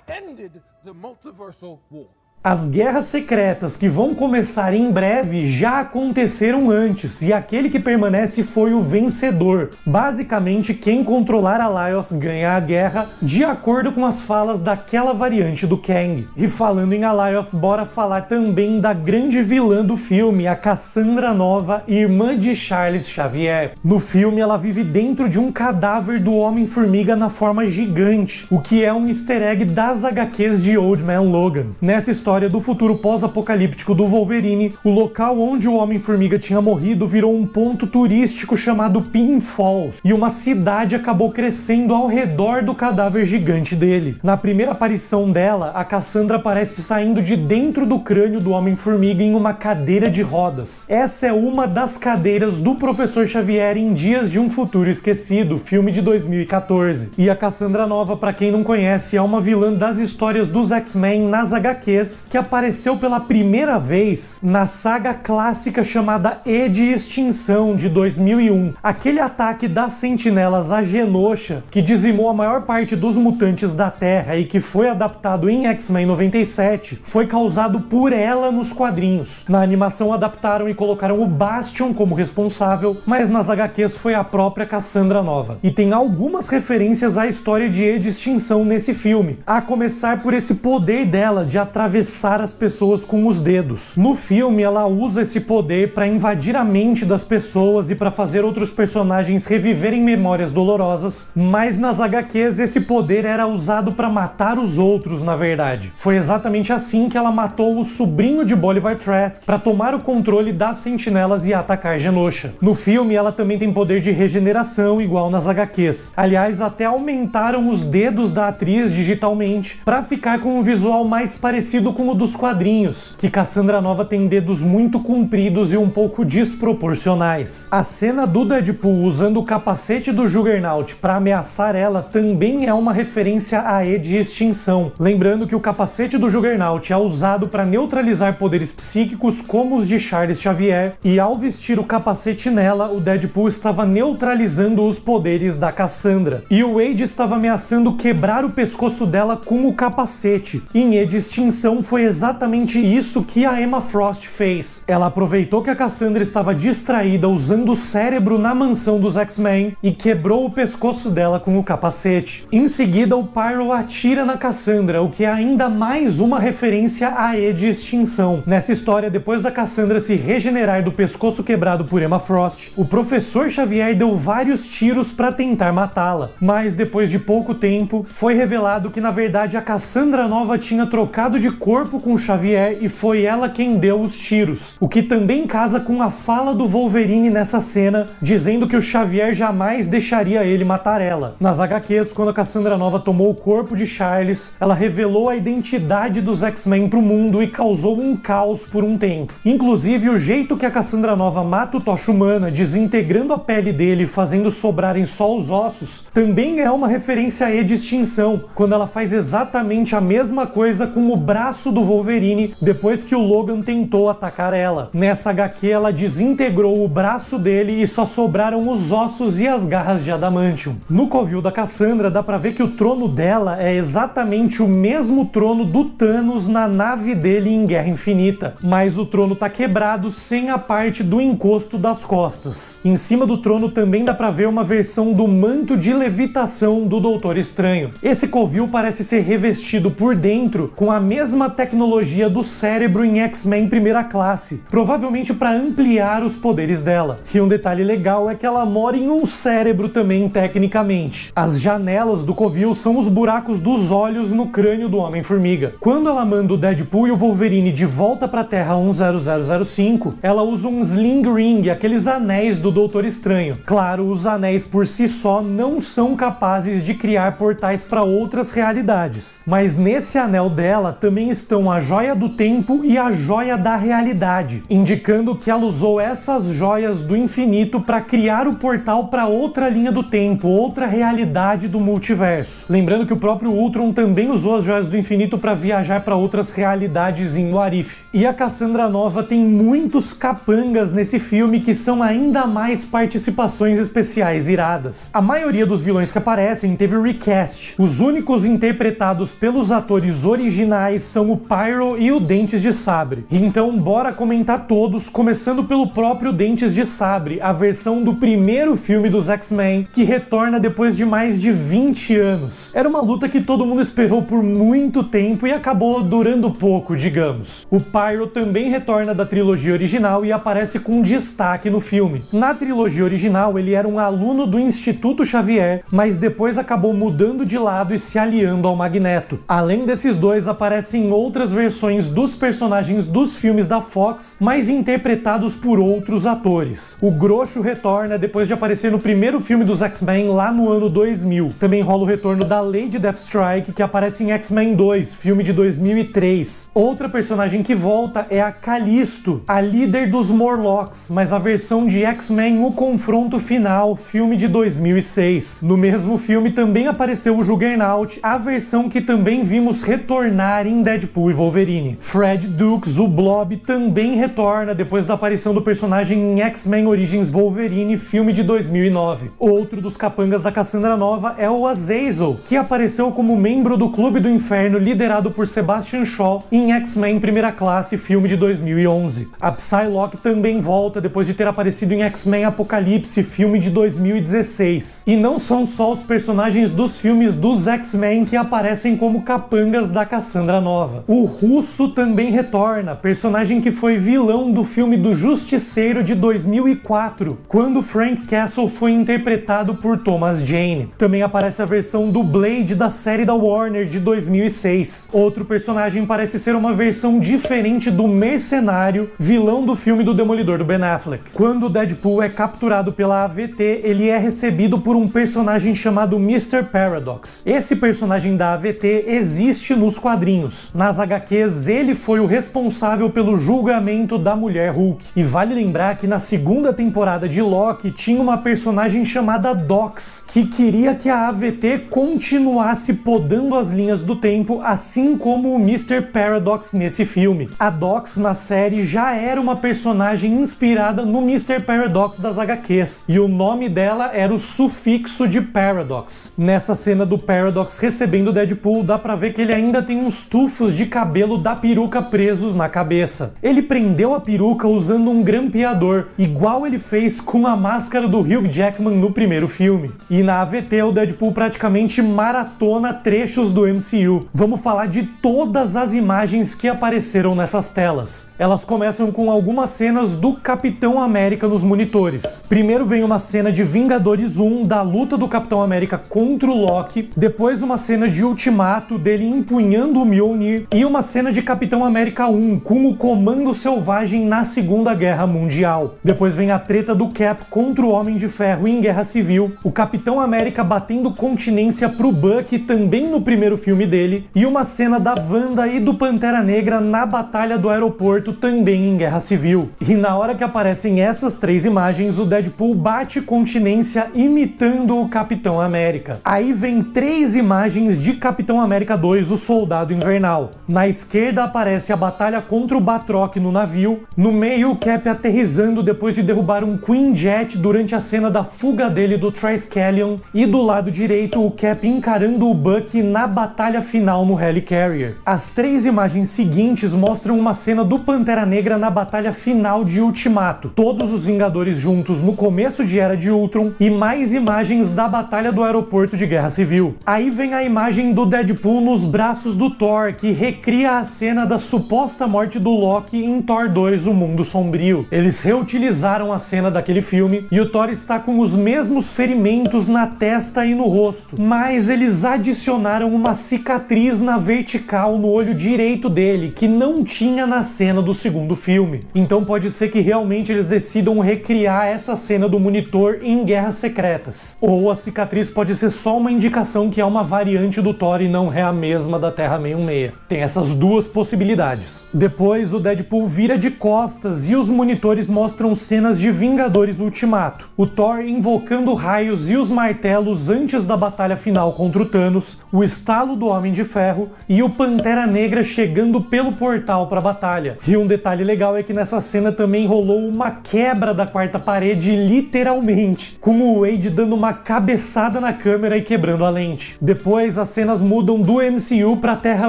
ended the multiversal war. As guerras secretas que vão começar em breve já aconteceram antes, e aquele que permanece foi o vencedor. Basicamente, quem controlar Alioth ganha a guerra, de acordo com as falas daquela variante do Kang. E falando em Alioth, bora falar também da grande vilã do filme, a Cassandra Nova, irmã de Charles Xavier. No filme, ela vive dentro de um cadáver do Homem-Formiga na forma gigante, o que é um easter egg das HQs de Old Man Logan. Nessa história do futuro pós-apocalíptico do Wolverine, o local onde o Homem-Formiga tinha morrido virou um ponto turístico chamado Pin Falls, e uma cidade acabou crescendo ao redor do cadáver gigante dele. Na primeira aparição dela, a Cassandra aparece saindo de dentro do crânio do Homem-Formiga em uma cadeira de rodas. Essa é uma das cadeiras do Professor Xavier em Dias de um Futuro Esquecido, filme de 2014. E a Cassandra Nova, pra quem não conhece, é uma vilã das histórias dos X-Men nas HQs, que apareceu pela primeira vez na saga clássica chamada E de Extinção, de 2001. Aquele ataque das sentinelas a Genosha, que dizimou a maior parte dos mutantes da Terra e que foi adaptado em X-Men 97, foi causado por ela nos quadrinhos. Na animação adaptaram e colocaram o Bastion como responsável, mas nas HQs foi a própria Cassandra Nova. E tem algumas referências à história de E de Extinção nesse filme, a começar por esse poder dela de atravessar as pessoas com os dedos. No filme, ela usa esse poder para invadir a mente das pessoas e para fazer outros personagens reviverem memórias dolorosas, mas nas HQs esse poder era usado para matar os outros, na verdade. Foi exatamente assim que ela matou o sobrinho de Bolivar Trask para tomar o controle das sentinelas e atacar Genosha. No filme, ela também tem poder de regeneração, igual nas HQs. Aliás, até aumentaram os dedos da atriz digitalmente para ficar com um visual mais parecido com o dos quadrinhos, que Cassandra Nova tem dedos muito compridos e um pouco desproporcionais. A cena do Deadpool usando o capacete do Juggernaut para ameaçar ela também é uma referência a E de Extinção, lembrando que o capacete do Juggernaut é usado para neutralizar poderes psíquicos como os de Charles Xavier, e ao vestir o capacete nela, o Deadpool estava neutralizando os poderes da Cassandra, e o Wade estava ameaçando quebrar o pescoço dela com o capacete. Em E de Extinção foi exatamente isso que a Emma Frost fez. Ela aproveitou que a Cassandra estava distraída usando o cérebro na mansão dos X-Men e quebrou o pescoço dela com o capacete. Em seguida, o Pyro atira na Cassandra, o que é ainda mais uma referência a E de Extinção. Nessa história, depois da Cassandra se regenerar do pescoço quebrado por Emma Frost, o Professor Xavier deu vários tiros para tentar matá-la, mas depois de pouco tempo, foi revelado que na verdade a Cassandra Nova tinha trocado de corpo com o Xavier e foi ela quem deu os tiros, o que também casa com a fala do Wolverine nessa cena, dizendo que o Xavier jamais deixaria ele matar ela. Nas HQs, quando a Cassandra Nova tomou o corpo de Charles, ela revelou a identidade dos X-Men pro mundo e causou um caos por um tempo. Inclusive, o jeito que a Cassandra Nova mata o Tocha Humana, desintegrando a pele dele e fazendo sobrarem só os ossos, também é uma referência a E de Extinção, quando ela faz exatamente a mesma coisa com o braço do Wolverine depois que o Logan tentou atacar ela. Nessa HQ, ela desintegrou o braço dele e só sobraram os ossos e as garras de adamantium. No covil da Cassandra, dá pra ver que o trono dela é exatamente o mesmo trono do Thanos na nave dele em Guerra Infinita, mas o trono tá quebrado sem a parte do encosto das costas. Em cima do trono também dá pra ver uma versão do manto de levitação do Doutor Estranho. Esse covil parece ser revestido por dentro com a mesma tecnologia do cérebro em X-Men Primeira Classe, provavelmente para ampliar os poderes dela. E um detalhe legal é que ela mora em um cérebro também, tecnicamente. As janelas do covil são os buracos dos olhos no crânio do Homem-Formiga. Quando ela manda o Deadpool e o Wolverine de volta para a Terra 10005, ela usa um Sling Ring, aqueles anéis do Doutor Estranho. Claro, os anéis por si só não são capazes de criar portais para outras realidades, mas nesse anel dela também estão a Joia do Tempo e a Joia da Realidade, indicando que ela usou essas joias do infinito para criar o portal para outra linha do tempo, outra realidade do multiverso. Lembrando que o próprio Ultron também usou as joias do infinito para viajar para outras realidades em What If. E a Cassandra Nova tem muitos capangas nesse filme que são ainda mais participações especiais iradas. A maioria dos vilões que aparecem teve recast. Os únicos interpretados pelos atores originais são o Pyro e o Dentes de Sabre. Então bora comentar todos, começando pelo próprio Dentes de Sabre, a versão do primeiro filme dos X-Men, que retorna depois de mais de 20 anos. Era uma luta que todo mundo esperou por muito tempo e acabou durando pouco, digamos. O Pyro também retorna da trilogia original e aparece com destaque no filme. Na trilogia original, ele era um aluno do Instituto Xavier, mas depois acabou mudando de lado e se aliando ao Magneto. Além desses dois, aparecem outras versões dos personagens dos filmes da Fox, mas interpretados por outros atores. O Groxo retorna depois de aparecer no primeiro filme dos X-Men lá no ano 2000. Também rola o retorno da Lady Deathstrike, que aparece em X-Men 2, filme de 2003. Outra personagem que volta é a Callisto, a líder dos Morlocks, mas a versão de X-Men O Confronto Final, filme de 2006. No mesmo filme também apareceu o Juggernaut, a versão que também vimos retornar em Deadpool e Wolverine. Fred Dukes, o Blob, também retorna depois da aparição do personagem em X-Men Origins Wolverine, filme de 2009. Outro dos capangas da Cassandra Nova é o Azazel, que apareceu como membro do Clube do Inferno liderado por Sebastian Shaw em X-Men Primeira Classe, filme de 2011. A Psylocke também volta depois de ter aparecido em X-Men Apocalipse, filme de 2016. E não são só os personagens dos filmes dos X-Men que aparecem como capangas da Cassandra Nova. O Russo também retorna, personagem que foi vilão do filme do Justiceiro de 2004, quando Frank Castle foi interpretado por Thomas Jane. Também aparece a versão do Blade da série da Warner de 2006. Outro personagem parece ser uma versão diferente do Mercenário, vilão do filme do Demolidor do Ben Affleck. Quando o Deadpool é capturado pela AVT, ele é recebido por um personagem chamado Mr. Paradox. Esse personagem da AVT existe nos quadrinhos. Nas HQs, ele foi o responsável pelo julgamento da Mulher Hulk. E vale lembrar que na segunda temporada de Loki tinha uma personagem chamada Dox, que queria que a AVT continuasse podando as linhas do tempo, assim como o Mr. Paradox nesse filme. A Dox na série já era uma personagem inspirada no Mr. Paradox das HQs, e o nome dela era o sufixo de Paradox. Nessa cena do Paradox recebendo o Deadpool, dá pra ver que ele ainda tem uns tufos de cabelo da peruca presos na cabeça. Ele prendeu a peruca usando um grampeador, igual ele fez com a máscara do Hugh Jackman no primeiro filme. E na AVT o Deadpool praticamente maratona trechos do MCU. Vamos falar de todas as imagens que apareceram nessas telas. Elas começam com algumas cenas do Capitão América nos monitores. Primeiro vem uma cena de Vingadores 1, da luta do Capitão América contra o Loki, depois uma cena de Ultimato, dele empunhando o Mjolnir, e uma cena de Capitão América 1, com o Comando Selvagem na Segunda Guerra Mundial. Depois vem a treta do Cap contra o Homem de Ferro em Guerra Civil, o Capitão América batendo continência pro Bucky também no primeiro filme dele, e uma cena da Wanda e do Pantera Negra na Batalha do Aeroporto também em Guerra Civil. E na hora que aparecem essas três imagens, o Deadpool bate continência imitando o Capitão América. Aí vem três imagens de Capitão América 2, o Soldado Invernal. Na esquerda aparece a batalha contra o Batroc no navio, no meio o Cap aterrissando depois de derrubar um Queen Jet durante a cena da fuga dele do Triskelion, e do lado direito o Cap encarando o Bucky na batalha final no Helicarrier. As três imagens seguintes mostram uma cena do Pantera Negra na batalha final de Ultimato, todos os Vingadores juntos no começo de Era de Ultron, e mais imagens da batalha do aeroporto de Guerra Civil. Aí vem a imagem do Deadpool nos braços do Thor, que recria a cena da suposta morte do Loki em Thor 2, O Mundo Sombrio. Eles reutilizaram a cena daquele filme e o Thor está com os mesmos ferimentos na testa e no rosto, mas eles adicionaram uma cicatriz na vertical no olho direito dele, que não tinha na cena do segundo filme. Então pode ser que realmente eles decidam recriar essa cena do monitor em Guerras Secretas. Ou a cicatriz pode ser só uma indicação que é uma variante do Thor e não é a mesma da Terra 616. Tem essas duas possibilidades. Depois o Deadpool vira de costas e os monitores mostram cenas de Vingadores Ultimato. O Thor invocando raios e os martelos antes da batalha final contra o Thanos, o estalo do Homem de Ferro e o Pantera Negra chegando pelo portal para a batalha. E um detalhe legal é que nessa cena também rolou uma quebra da quarta parede, literalmente, com o Wade dando uma cabeçada na câmera e quebrando a lente. Depois as cenas mudam do MCU para Terra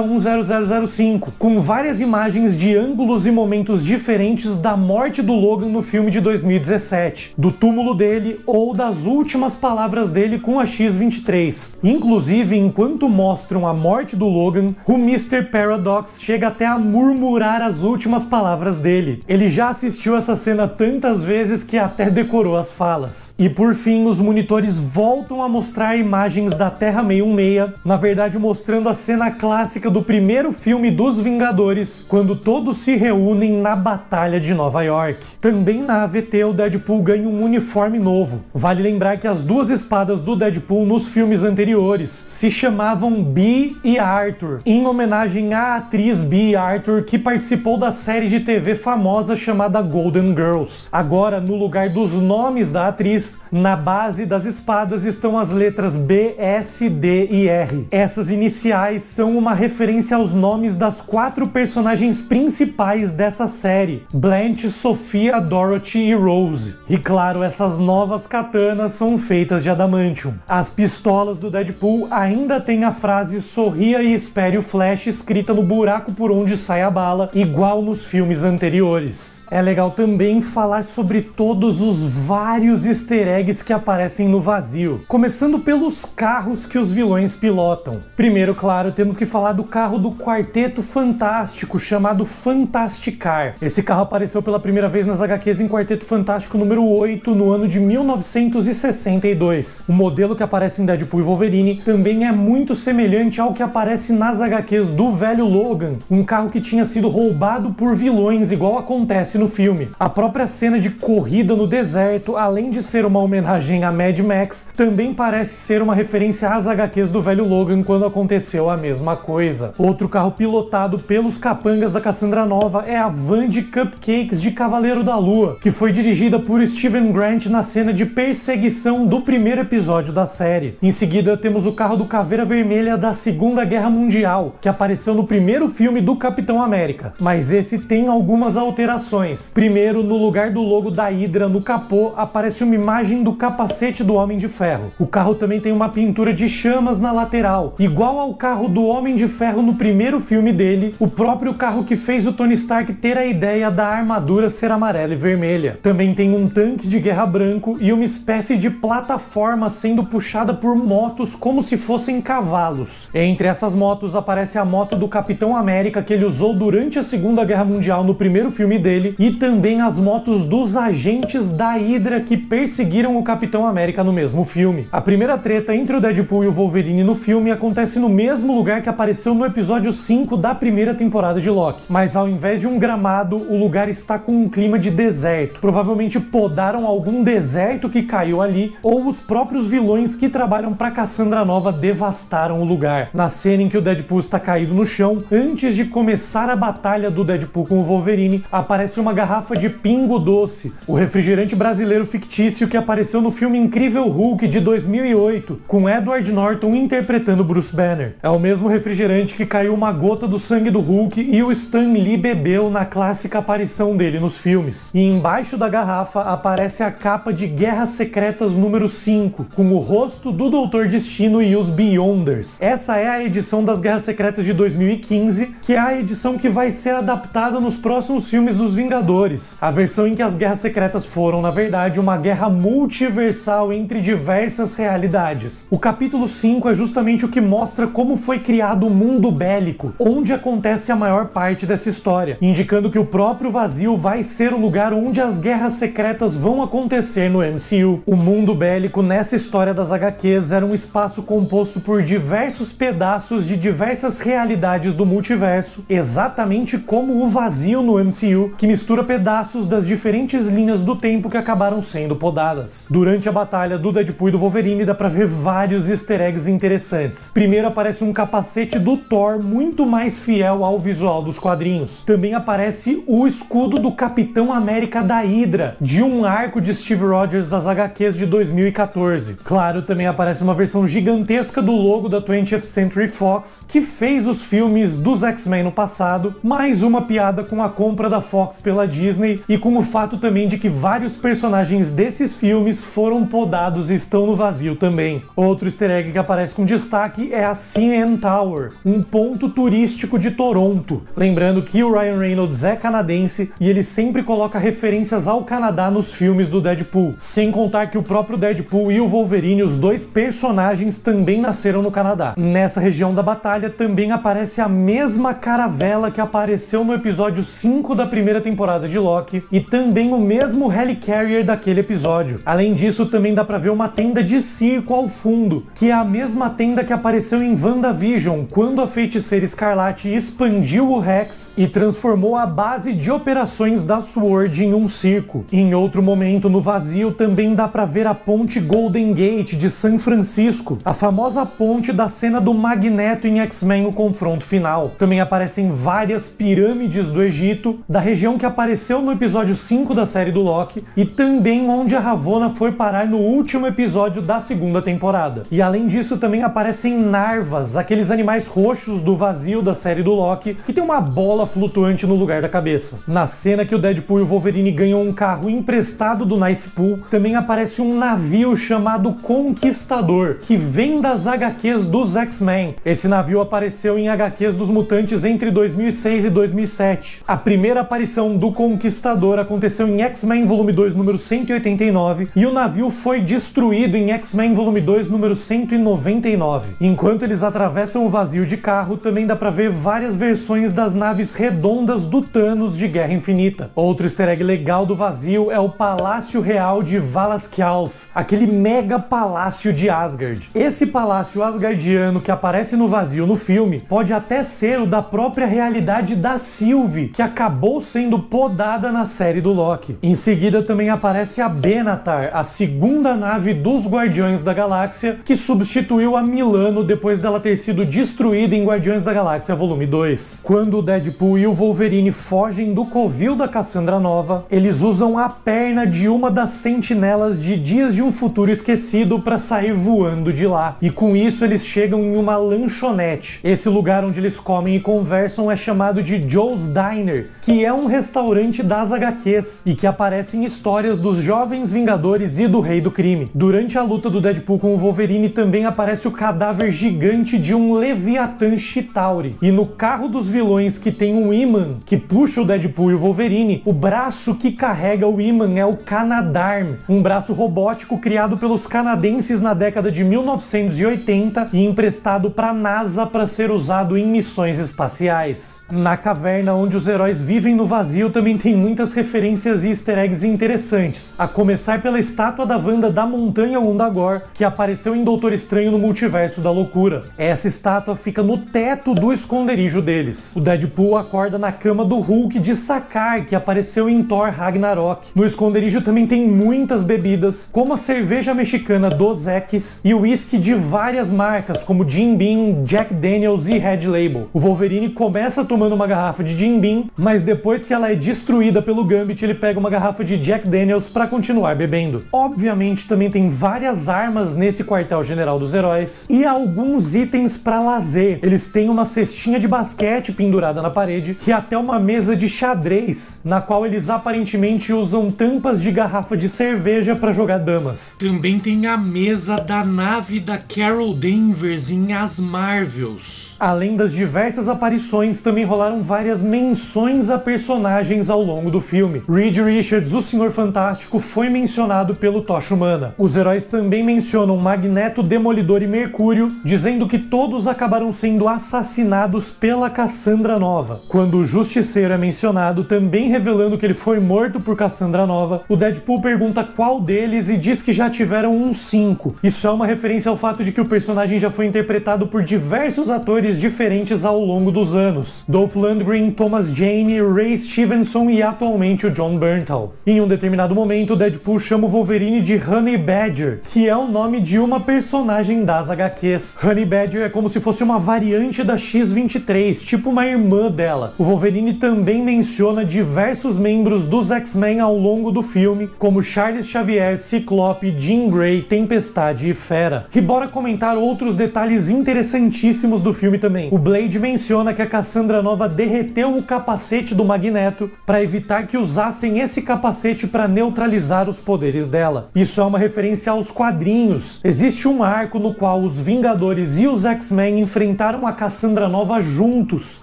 10005, com várias imagens de ângulos e momentos diferentes da morte do Logan no filme de 2017, do túmulo dele ou das últimas palavras dele com a X-23. Inclusive, enquanto mostram a morte do Logan, o Mr. Paradox chega até a murmurar as últimas palavras dele. Ele já assistiu essa cena tantas vezes que até decorou as falas. E por fim, os monitores voltam a mostrar imagens da Terra 616, na verdade mostrando a cena clássica do primeiro filme dos Vingadores, quando todos se reúnem na Batalha de Nova York. Também na AVT o Deadpool ganha um uniforme novo. Vale lembrar que as duas espadas do Deadpool nos filmes anteriores se chamavam Bea e Arthur, em homenagem à atriz Bea Arthur que participou da série de TV famosa chamada Golden Girls. Agora, no lugar dos nomes da atriz, na base das espadas estão as letras B, S, D e R. Essas iniciais são uma referência aos nomes das 4 personagens principais dessa série: Blanche, Sophia, Dorothy e Rose. E claro, essas novas katanas são feitas de adamantium. As pistolas do Deadpool ainda têm a frase "sorria e espere o Flash" escrita no buraco por onde sai a bala, igual nos filmes anteriores. É legal também falar sobre todos os vários easter eggs que aparecem no vazio, começando pelos carros que os vilões pilotam. Primeiro, claro, temos que falar do carro do Quarteto Fantástico, chamado Fantasticar. Esse carro apareceu pela primeira vez nas HQs em Quarteto Fantástico número 8, no ano de 1962. O modelo que aparece em Deadpool e Wolverine também é muito semelhante ao que aparece nas HQs do velho Logan, um carro que tinha sido roubado por vilões, igual acontece no filme. A própria cena de corrida no deserto, além de ser uma homenagem a Mad Max, também parece ser uma referência às HQs do velho Logan quando aconteceu a mesma coisa. Outro carro pilotado pelos capangas da Cassandra Nova é a van de cupcakes de Cavaleiro da Lua, que foi dirigida por Steven Grant na cena de perseguição do primeiro episódio da série. Em seguida temos o carro do Caveira Vermelha da Segunda Guerra Mundial, que apareceu no primeiro filme do Capitão América, mas esse tem algumas alterações. Primeiro, no lugar do logo da Hydra no capô, aparece uma imagem do capacete do Homem de Ferro. O carro também tem uma pintura de chamas na lateral, igual ao carro do Homem de Ferro no primeiro filme dele, o próprio carro que fez o Tony Stark ter a ideia da armadura ser amarela e vermelha. Também tem um tanque de guerra branco e uma espécie de plataforma sendo puxada por motos como se fossem cavalos. Entre essas motos aparece a moto do Capitão América que ele usou durante a Segunda Guerra Mundial no primeiro filme dele, e também as motos dos agentes da Hydra que perseguiram o Capitão América no mesmo filme. A primeira treta entre o Deadpool e o Wolverine no filme acontece no mesmo lugar que apareceu no episódio 5 da primeira temporada de Loki, mas ao invés de um gramado, o lugar está com um clima de deserto. Provavelmente podaram algum deserto que caiu ali, ou os próprios vilões que trabalham para Cassandra Nova devastaram o lugar. Na cena em que o Deadpool está caído no chão, antes de começar a batalha do Deadpool com o Wolverine, aparece uma garrafa de Pingo Doce, o refrigerante brasileiro fictício que apareceu no filme Incrível Hulk de 2008, com Edward Norton interpretando Bruce Banner. É o mesmo refrigerante que caiu uma gota do sangue do Hulk e o Stan Lee bebeu na clássica aparição dele nos filmes. E embaixo da garrafa aparece a capa de Guerras Secretas número 5, com o rosto do Doutor Destino e os Beyonders. Essa é a edição das Guerras Secretas de 2015, que é a edição que vai ser adaptada nos próximos filmes dos Vingadores. A versão em que as Guerras Secretas foram, na verdade, uma guerra multiversal entre diversas realidades. O capítulo 5 é justamente o que mostra como foi criado o mundo bélico bélico, onde acontece a maior parte dessa história, indicando que o próprio vazio vai ser o lugar onde as guerras secretas vão acontecer no MCU. O mundo bélico nessa história das HQs era um espaço composto por diversos pedaços de diversas realidades do multiverso, exatamente como o vazio no MCU, que mistura pedaços das diferentes linhas do tempo que acabaram sendo podadas. Durante a batalha do Deadpool e do Wolverine dá pra ver vários easter eggs interessantes. Primeiro aparece um capacete do Thor muito mais fiel ao visual dos quadrinhos. Também aparece o escudo do Capitão América da Hydra, de um arco de Steve Rogers das HQs de 2014. Claro, também aparece uma versão gigantesca do logo da 20th Century Fox, que fez os filmes dos X-Men no passado, mais uma piada com a compra da Fox pela Disney e com o fato também de que vários personagens desses filmes foram podados e estão no vazio também. Outro easter egg que aparece com destaque é a CN Tower, um ponto turístico de Toronto. Lembrando que o Ryan Reynolds é canadense e ele sempre coloca referências ao Canadá nos filmes do Deadpool, sem contar que o próprio Deadpool e o Wolverine, os dois personagens, também nasceram no Canadá. Nessa região da batalha também aparece a mesma caravela que apareceu no episódio 5 da primeira temporada de Loki e também o mesmo Helicarrier daquele episódio. Além disso, também dá pra ver uma tenda de circo ao fundo, que é a mesma tenda que apareceu em WandaVision, quando a Feiticeira Escarlate expandiu o Rex e transformou a base de operações da SWORD em um circo. Em outro momento, no vazio, também dá pra ver a ponte Golden Gate de São Francisco, a famosa ponte da cena do Magneto em X-Men o confronto final. Também aparecem várias pirâmides do Egito, da região que apareceu no episódio 5 da série do Loki, e também onde a Ravonna foi parar no último episódio da segunda temporada. E além disso, também aparecem narvas, aqueles animais roxos do vazio da série do Loki, que tem uma bola flutuante no lugar da cabeça. Na cena que o Deadpool e o Wolverine ganham um carro emprestado do Nice Pool, também aparece um navio chamado Conquistador, que vem das HQs dos X-Men. Esse navio apareceu em HQs dos Mutantes entre 2006 e 2007. A primeira aparição do Conquistador aconteceu em X-Men Volume 2, número 189, e o navio foi destruído em X-Men Volume 2, número 199. Enquanto eles atravessam o vazio de carro, também dá pra ver várias versões das naves redondas do Thanos de Guerra Infinita. Outro easter egg legal do vazio é o Palácio Real de Valaskjalf, aquele mega palácio de Asgard. Esse palácio asgardiano que aparece no vazio no filme pode até ser o da própria realidade da Sylvie, que acabou sendo podada na série do Loki. Em seguida também aparece a Benatar, a segunda nave dos Guardiões da Galáxia, que substituiu a Milano depois dela ter sido destruída em Guardiões da Galáxia Volume 2. Quando o Deadpool e o Wolverine fogem do covil da Cassandra Nova, eles usam a perna de uma das sentinelas de Dias de um Futuro Esquecido para sair voando de lá. E com isso eles chegam em uma lanchonete. Esse lugar onde eles comem e conversam é chamado de Joe's Diner, que é um restaurante das HQs e que aparece em histórias dos Jovens Vingadores e do Rei do Crime. Durante a luta do Deadpool com o Wolverine também aparece o cadáver gigante de um Leviatã Chitauri. E no carro dos vilões, que tem um imã que puxa o Deadpool e o Wolverine, o braço que carrega o imã é o Canadarm, um braço robótico criado pelos canadenses na década de 1980 e emprestado para a NASA para ser usado em missões espaciais. Na caverna onde os heróis vivem no vazio também tem muitas referências e easter eggs interessantes, a começar pela estátua da Wanda da Montanha Undagor, que apareceu em Doutor Estranho no Multiverso da Loucura. Essa estátua fica no teto do esconderijo deles. O Deadpool acorda na cama do Hulk de Sakaar, que apareceu em Thor Ragnarok. No esconderijo também tem muitas bebidas, como a cerveja mexicana Dos Equis e o whisky de várias marcas, como Jim Beam, Jack Daniels e Red Label. O Wolverine começa tomando uma garrafa de Jim Beam, mas depois que ela é destruída pelo Gambit, ele pega uma garrafa de Jack Daniels para continuar bebendo. Obviamente também tem várias armas nesse quartel-general dos heróis e alguns itens para lazer. Eles têm uma cestinha de basquete pendurada na parede e até uma mesa de xadrez, na qual eles aparentemente usam tampas de garrafa de cerveja para jogar damas. Também tem a mesa da nave da Carol Danvers em As Marvels. Além das diversas aparições, também rolaram várias menções a personagens ao longo do filme. Reed Richards, o Senhor Fantástico, foi mencionado pelo Tocha Humana. Os heróis também mencionam Magneto, Demolidor e Mercúrio, dizendo que todos acabaram sendo assassinados pela Cassandra Nova. Quando o Justiceiro é mencionado, também revelando que ele foi morto por Cassandra Nova, o Deadpool pergunta qual deles e diz que já tiveram uns 5. Isso é uma referência ao fato de que o personagem já foi interpretado por diversos atores diferentes ao longo dos anos. Dolph Lundgren, Thomas Jane, Ray Stevenson e atualmente o Jon Bernthal. Em um determinado momento, o Deadpool chama o Wolverine de Honey Badger, que é o nome de uma personagem das HQs. Honey Badger é como se fosse uma variante da X-23, tipo uma irmã dela. O Wolverine também menciona diversos membros dos X-Men ao longo do filme, como Charles Xavier, Ciclope, Jean Grey, Tempestade e Fera. E bora comentar outros detalhes interessantíssimos do filme também. O Blade menciona que a Cassandra Nova derreteu o capacete do Magneto para evitar que usassem esse capacete para neutralizar os poderes dela. Isso é uma referência aos quadrinhos. Existe um arco no qual os Vingadores e os X-Men enfrentaram a Cassandra Nova juntos,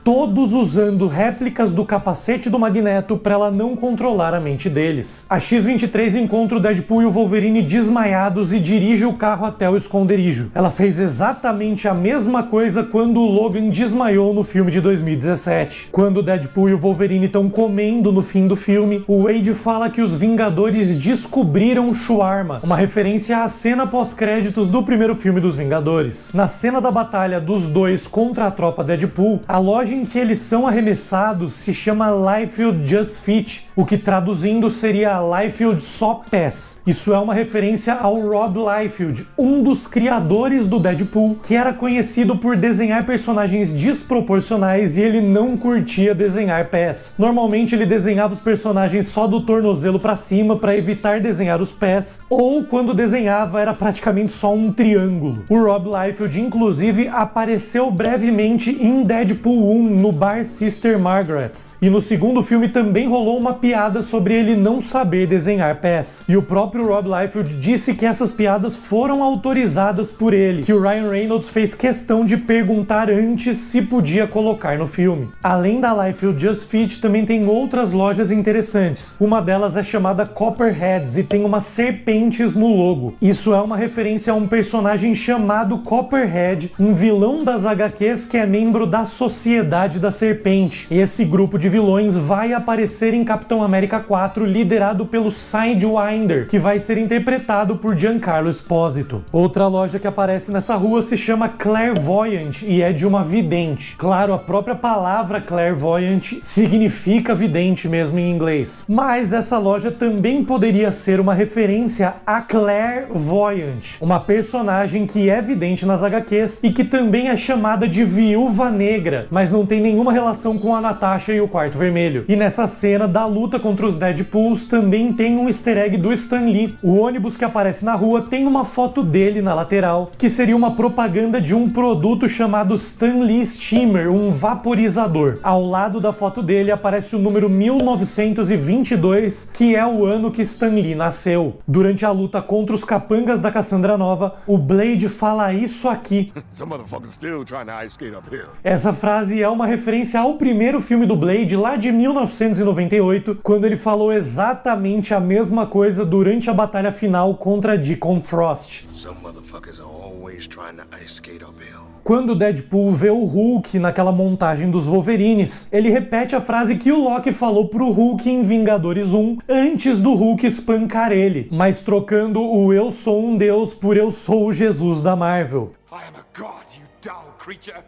todos usando réplicas do capacete do Magneto para ela não controlar a mente deles. A X-23 encontra o Deadpool e o Wolverine desmaiados e dirige o carro até o esconderijo. Ela fez exatamente a mesma coisa quando o Logan desmaiou no filme de 2017. Quando o Deadpool e o Wolverine estão comendo no fim do filme, o Wade fala que os Vingadores descobriram o Shawarma, uma referência à cena pós-créditos do primeiro filme dos Vingadores. Na cena da batalha dos dois contra a tropa Deadpool, a loja em que eles são arremessados se chama Liefeld Just Fit, o que traduzindo seria Liefeld Só Pés. Isso é uma referência ao Rob Liefeld, um dos criadores do Deadpool, que era conhecido por desenhar personagens desproporcionais e ele não curtia desenhar pés. Normalmente ele desenhava os personagens só do tornozelo pra cima para evitar desenhar os pés, ou quando desenhava era praticamente só um triângulo. O Rob Liefeld inclusive apareceu brevemente em Deadpool 1 no bar Sister Margaret's, e no segundo filme também rolou uma piada sobre ele não saber desenhar pés, e o próprio Rob Liefeld disse que essas piadas foram autorizadas por ele, que o Ryan Reynolds fez questão de perguntar antes se podia colocar no filme. Além da Liefeld Just Fit, também tem outras lojas interessantes. Uma delas é chamada Copperheads e tem umas serpentes no logo. Isso é uma referência a um personagem chamado Copperhead, um vilão das HQs que é membro da Sociedade da Serpente. Esse grupo de vilões vai aparecer em Capitão América 4, liderado pelo Sidewinder, que vai ser interpretado por Giancarlo Esposito. Outra loja que aparece nessa rua se chama Clairvoyant e é de uma vidente. Claro, a própria palavra clairvoyant significa vidente mesmo em inglês. Mas essa loja também poderia ser uma referência a Claire Voyant, uma personagem que é vidente nas HQs e que também é chamada de Viúva Negra, mas não tem nenhuma relação com a Natasha e o Quarto Vermelho. E nessa cena da luta contra os Deadpools também tem um easter egg do Stan Lee. O ônibus que aparece na rua tem uma foto dele na lateral, que seria uma propaganda de um produto chamado Stan Lee Steamer, um vaporizador. Ao lado da foto dele aparece o número 1922, que é o ano que Stan Lee nasceu. Durante a luta contra os capangas da Cassandra Nova, o Blade fala isso aqui. Some motherfuckers still trying to ice skate up here. Essa frase é uma referência ao primeiro filme do Blade, lá de 1998, quando ele falou exatamente a mesma coisa durante a batalha final contra Deacon Frost. Some motherfuckers are always trying to ice skate uphill. Quando o Deadpool vê o Hulk naquela montagem dos Wolverines, ele repete a frase que o Loki falou pro Hulk em Vingadores 1, antes do Hulk espancar ele, mas trocando o "eu sou um deus" por "eu sou o Jesus da Marvel". I am a god, you dull creature.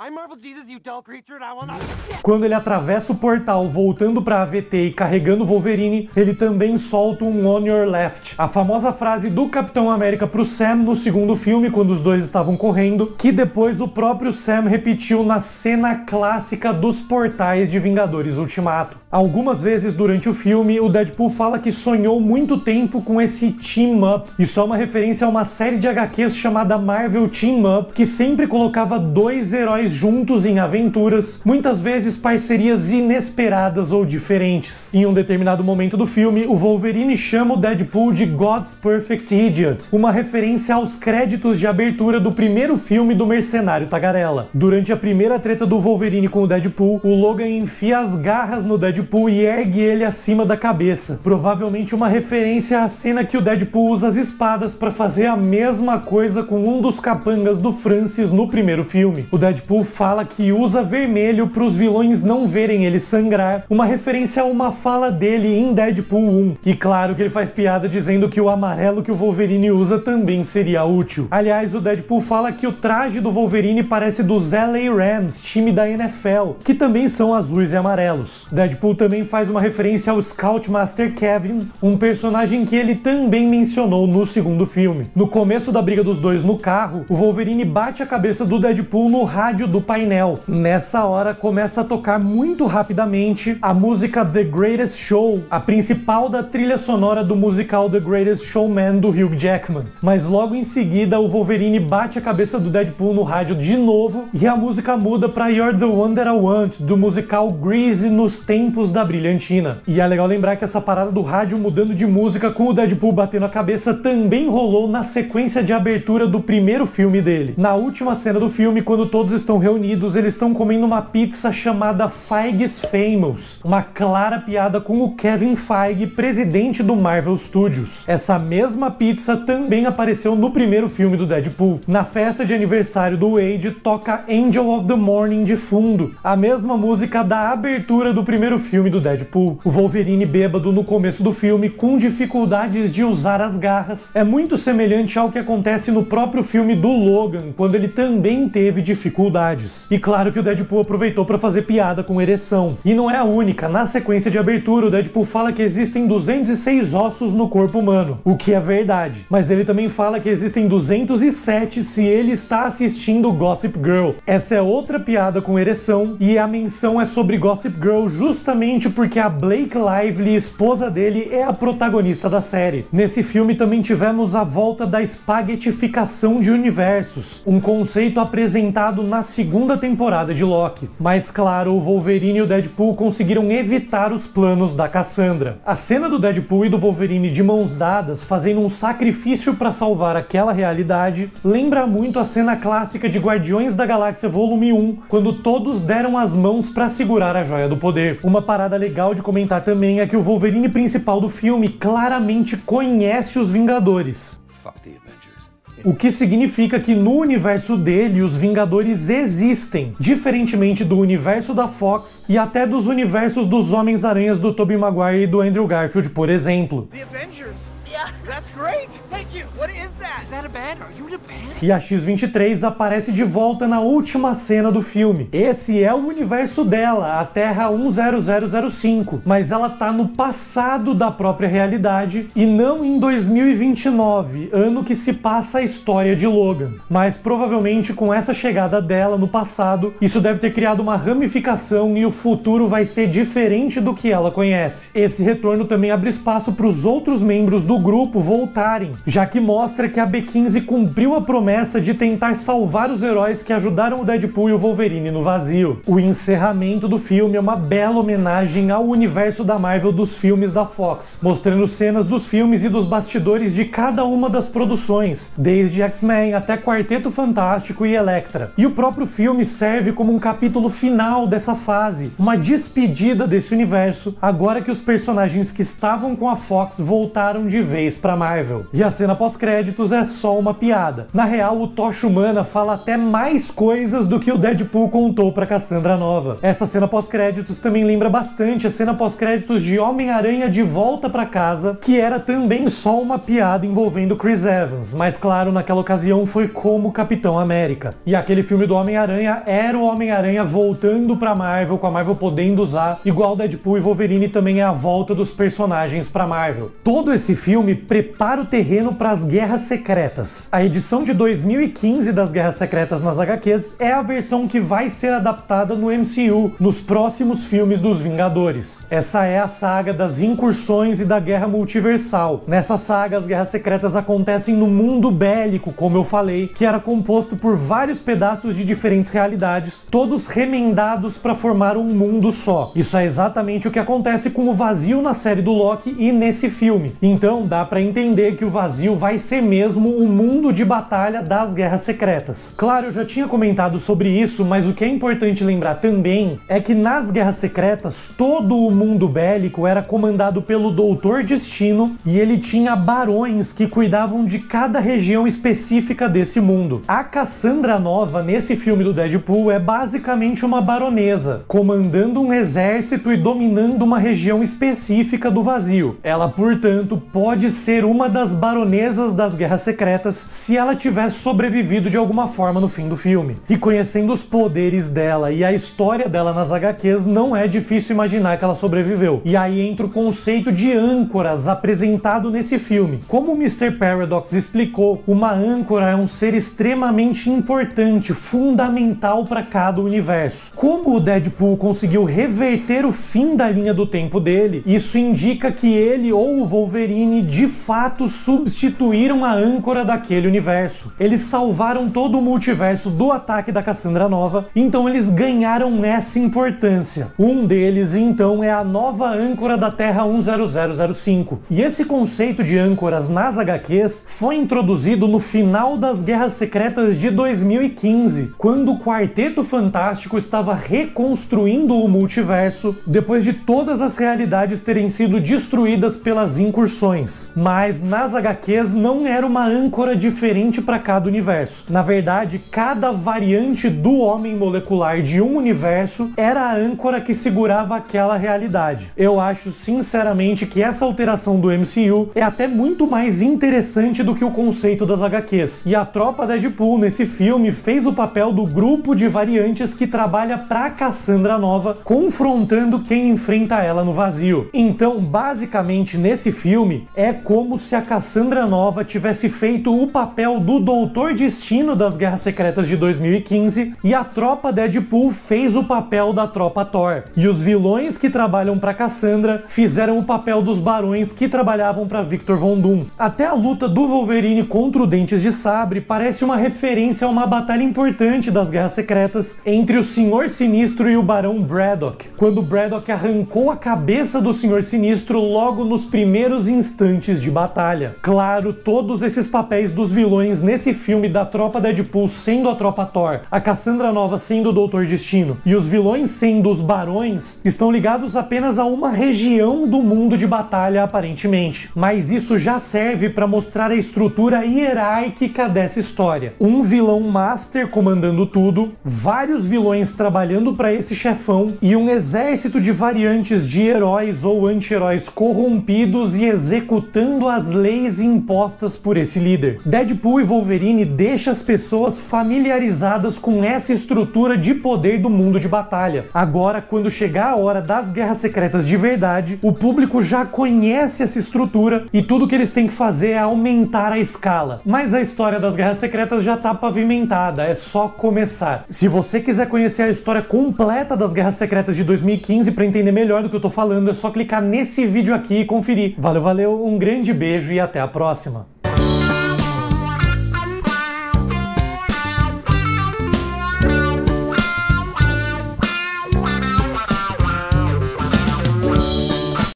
I'm Marvel Jesus, you dull creature, and I will not... Quando ele atravessa o portal voltando pra AVT e carregando o Wolverine, ele também solta um "on your left", a famosa frase do Capitão América pro Sam no segundo filme, quando os dois estavam correndo, que depois o próprio Sam repetiu na cena clássica dos portais de Vingadores Ultimato. Algumas vezes durante o filme, o Deadpool fala que sonhou muito tempo com esse team up. Isso é uma referência a uma série de HQs chamada Marvel Team Up, que sempre colocava dois heróis juntos em aventuras, muitas vezes parcerias inesperadas ou diferentes. Em um determinado momento do filme, o Wolverine chama o Deadpool de God's Perfect Idiot, uma referência aos créditos de abertura do primeiro filme do Mercenário Tagarela. Durante a primeira treta do Wolverine com o Deadpool, o Logan enfia as garras no Deadpool Deadpool e ergue ele acima da cabeça. Provavelmente uma referência à cena que o Deadpool usa as espadas para fazer a mesma coisa com um dos capangas do Francis no primeiro filme. O Deadpool fala que usa vermelho para os vilões não verem ele sangrar, uma referência a uma fala dele em Deadpool 1. E claro que ele faz piada dizendo que o amarelo que o Wolverine usa também seria útil. Aliás, o Deadpool fala que o traje do Wolverine parece dos LA Rams, time da NFL, que também são azuis e amarelos. Deadpool também faz uma referência ao Scoutmaster Kevin, um personagem que ele também mencionou no segundo filme. No começo da briga dos dois no carro, o Wolverine bate a cabeça do Deadpool no rádio do painel. Nessa hora começa a tocar muito rapidamente a música The Greatest Show, a principal da trilha sonora do musical The Greatest Showman do Hugh Jackman. Mas logo em seguida o Wolverine bate a cabeça do Deadpool no rádio de novo e a música muda para You're the One That I Want, do musical Grease nos tempos da brilhantina. E é legal lembrar que essa parada do rádio mudando de música com o Deadpool batendo a cabeça também rolou na sequência de abertura do primeiro filme dele. Na última cena do filme, quando todos estão reunidos, eles estão comendo uma pizza chamada Feige's Famous, uma clara piada com o Kevin Feige, presidente do Marvel Studios. Essa mesma pizza também apareceu no primeiro filme do Deadpool. Na festa de aniversário do Wade, toca Angel of the Morning de fundo, a mesma música da abertura do primeiro filme do Deadpool. O Wolverine bêbado no começo do filme, com dificuldades de usar as garras, é muito semelhante ao que acontece no próprio filme do Logan, quando ele também teve dificuldades. E claro que o Deadpool aproveitou para fazer piada com ereção. E não é a única. Na sequência de abertura, o Deadpool fala que existem 206 ossos no corpo humano, o que é verdade. Mas ele também fala que existem 207 se ele está assistindo Gossip Girl. Essa é outra piada com ereção, e a menção é sobre Gossip Girl justamente porque a Blake Lively, esposa dele, é a protagonista da série. Nesse filme também tivemos a volta da espaguetificação de universos, um conceito apresentado na segunda temporada de Loki. Mas claro, o Wolverine e o Deadpool conseguiram evitar os planos da Cassandra. A cena do Deadpool e do Wolverine de mãos dadas, fazendo um sacrifício para salvar aquela realidade, lembra muito a cena clássica de Guardiões da Galáxia Volume 1, quando todos deram as mãos para segurar a Joia do Poder. Uma parada legal de comentar também é que o Wolverine principal do filme claramente conhece os Vingadores. Fuck the Avengers. O que significa que no universo dele os Vingadores existem, diferentemente do universo da Fox e até dos universos dos Homens-Aranhas do Tobey Maguire e do Andrew Garfield, por exemplo. The Avengers? Yeah. That's great. Thank you. What is that? Is that a band? Are you in a band? E a X-23 aparece de volta na última cena do filme. Esse é o universo dela, a Terra 10005, mas ela tá no passado da própria realidade e não em 2029, ano que se passa a história de Logan. Mas provavelmente com essa chegada dela no passado, isso deve ter criado uma ramificação e o futuro vai ser diferente do que ela conhece. Esse retorno também abre espaço para os outros membros do grupo voltarem, já que mostra que a B-15 cumpriu a promessa de tentar salvar os heróis que ajudaram o Deadpool e o Wolverine no vazio. O encerramento do filme é uma bela homenagem ao universo da Marvel dos filmes da Fox, mostrando cenas dos filmes e dos bastidores de cada uma das produções, desde X-Men até Quarteto Fantástico e Elektra. E o próprio filme serve como um capítulo final dessa fase, uma despedida desse universo, agora que os personagens que estavam com a Fox voltaram de vez pra Marvel. E a cena pós-créditos é só uma piada. Na real, o Tocha Humana fala até mais coisas do que o Deadpool contou pra Cassandra Nova. Essa cena pós-créditos também lembra bastante a cena pós-créditos de Homem-Aranha de Volta pra Casa, que era também só uma piada envolvendo Chris Evans, mas claro, naquela ocasião foi como Capitão América. E aquele filme do Homem-Aranha era o Homem-Aranha voltando pra Marvel, com a Marvel podendo usar, igual Deadpool e Wolverine também é a volta dos personagens pra Marvel. Todo esse filme prepara o terreno para as Guerras Secretas. A edição de 2015 das Guerras Secretas nas HQs é a versão que vai ser adaptada no MCU, nos próximos filmes dos Vingadores. Essa é a saga das incursões e da Guerra Multiversal. Nessa saga, as Guerras Secretas acontecem no mundo bélico, como eu falei, que era composto por vários pedaços de diferentes realidades, todos remendados para formar um mundo só. Isso é exatamente o que acontece com o vazio na série do Loki e nesse filme. Então dá para entender que o vazio vazio vai ser mesmo o mundo de batalha das Guerras Secretas. Claro, eu já tinha comentado sobre isso, mas o que é importante lembrar também é que nas Guerras Secretas todo o mundo bélico era comandado pelo Doutor Destino e ele tinha barões que cuidavam de cada região específica desse mundo. A Cassandra Nova, nesse filme do Deadpool, é basicamente uma baronesa, comandando um exército e dominando uma região específica do vazio. Ela, portanto, pode ser uma das baronesas das Guerras Secretas se ela tivesse sobrevivido de alguma forma no fim do filme. E conhecendo os poderes dela e a história dela nas HQs, não é difícil imaginar que ela sobreviveu. E aí entra o conceito de âncoras apresentado nesse filme. Como o Mr. Paradox explicou, uma âncora é um ser extremamente importante, fundamental para cada universo. Como o Deadpool conseguiu reverter o fim da linha do tempo dele, isso indica que ele ou o Wolverine de fato substituíram a âncora daquele universo. Eles salvaram todo o multiverso do ataque da Cassandra Nova, então eles ganharam essa importância. Um deles, então, é a nova âncora da Terra 10005. E esse conceito de âncoras nas HQs foi introduzido no final das Guerras Secretas de 2015, quando o Quarteto Fantástico estava reconstruindo o multiverso depois de todas as realidades terem sido destruídas pelas incursões. Mas nas HQs não era uma âncora diferente para cada universo. Na verdade, cada variante do homem molecular de um universo era a âncora que segurava aquela realidade. Eu acho sinceramente que essa alteração do MCU é até muito mais interessante do que o conceito das HQs. E a tropa Deadpool nesse filme fez o papel do grupo de variantes que trabalha pra Cassandra Nova, confrontando quem enfrenta ela no vazio. Então, basicamente, nesse filme, é como se a Cassandra Nova tivesse feito o papel do Doutor Destino das Guerras Secretas de 2015 e a tropa Deadpool fez o papel da tropa Thor. E os vilões que trabalham pra Cassandra fizeram o papel dos barões que trabalhavam pra Victor Von Doom. Até a luta do Wolverine contra o Dentes de Sabre parece uma referência a uma batalha importante das Guerras Secretas entre o Senhor Sinistro e o Barão Braddock, quando Braddock arrancou a cabeça do Senhor Sinistro logo nos primeiros instantes de batalha. Claro, todos esses papéis dos vilões nesse filme da tropa Deadpool sendo a tropa Thor, a Cassandra Nova sendo o Doutor Destino e os vilões sendo os barões, estão ligados apenas a uma região do mundo de batalha aparentemente. Mas isso já serve para mostrar a estrutura hierárquica dessa história. Um vilão master comandando tudo, vários vilões trabalhando para esse chefão e um exército de variantes de heróis ou anti-heróis corrompidos e executando as leis impostas por esse líder. Deadpool e Wolverine deixam as pessoas familiarizadas com essa estrutura de poder do mundo de batalha. Agora, quando chegar a hora das Guerras Secretas de verdade, o público já conhece essa estrutura e tudo que eles têm que fazer é aumentar a escala. Mas a história das Guerras Secretas já tá pavimentada, é só começar. Se você quiser conhecer a história completa das Guerras Secretas de 2015 para entender melhor do que eu tô falando, é só clicar nesse vídeo aqui e conferir. Valeu, valeu, um grande beijo e até a próxima!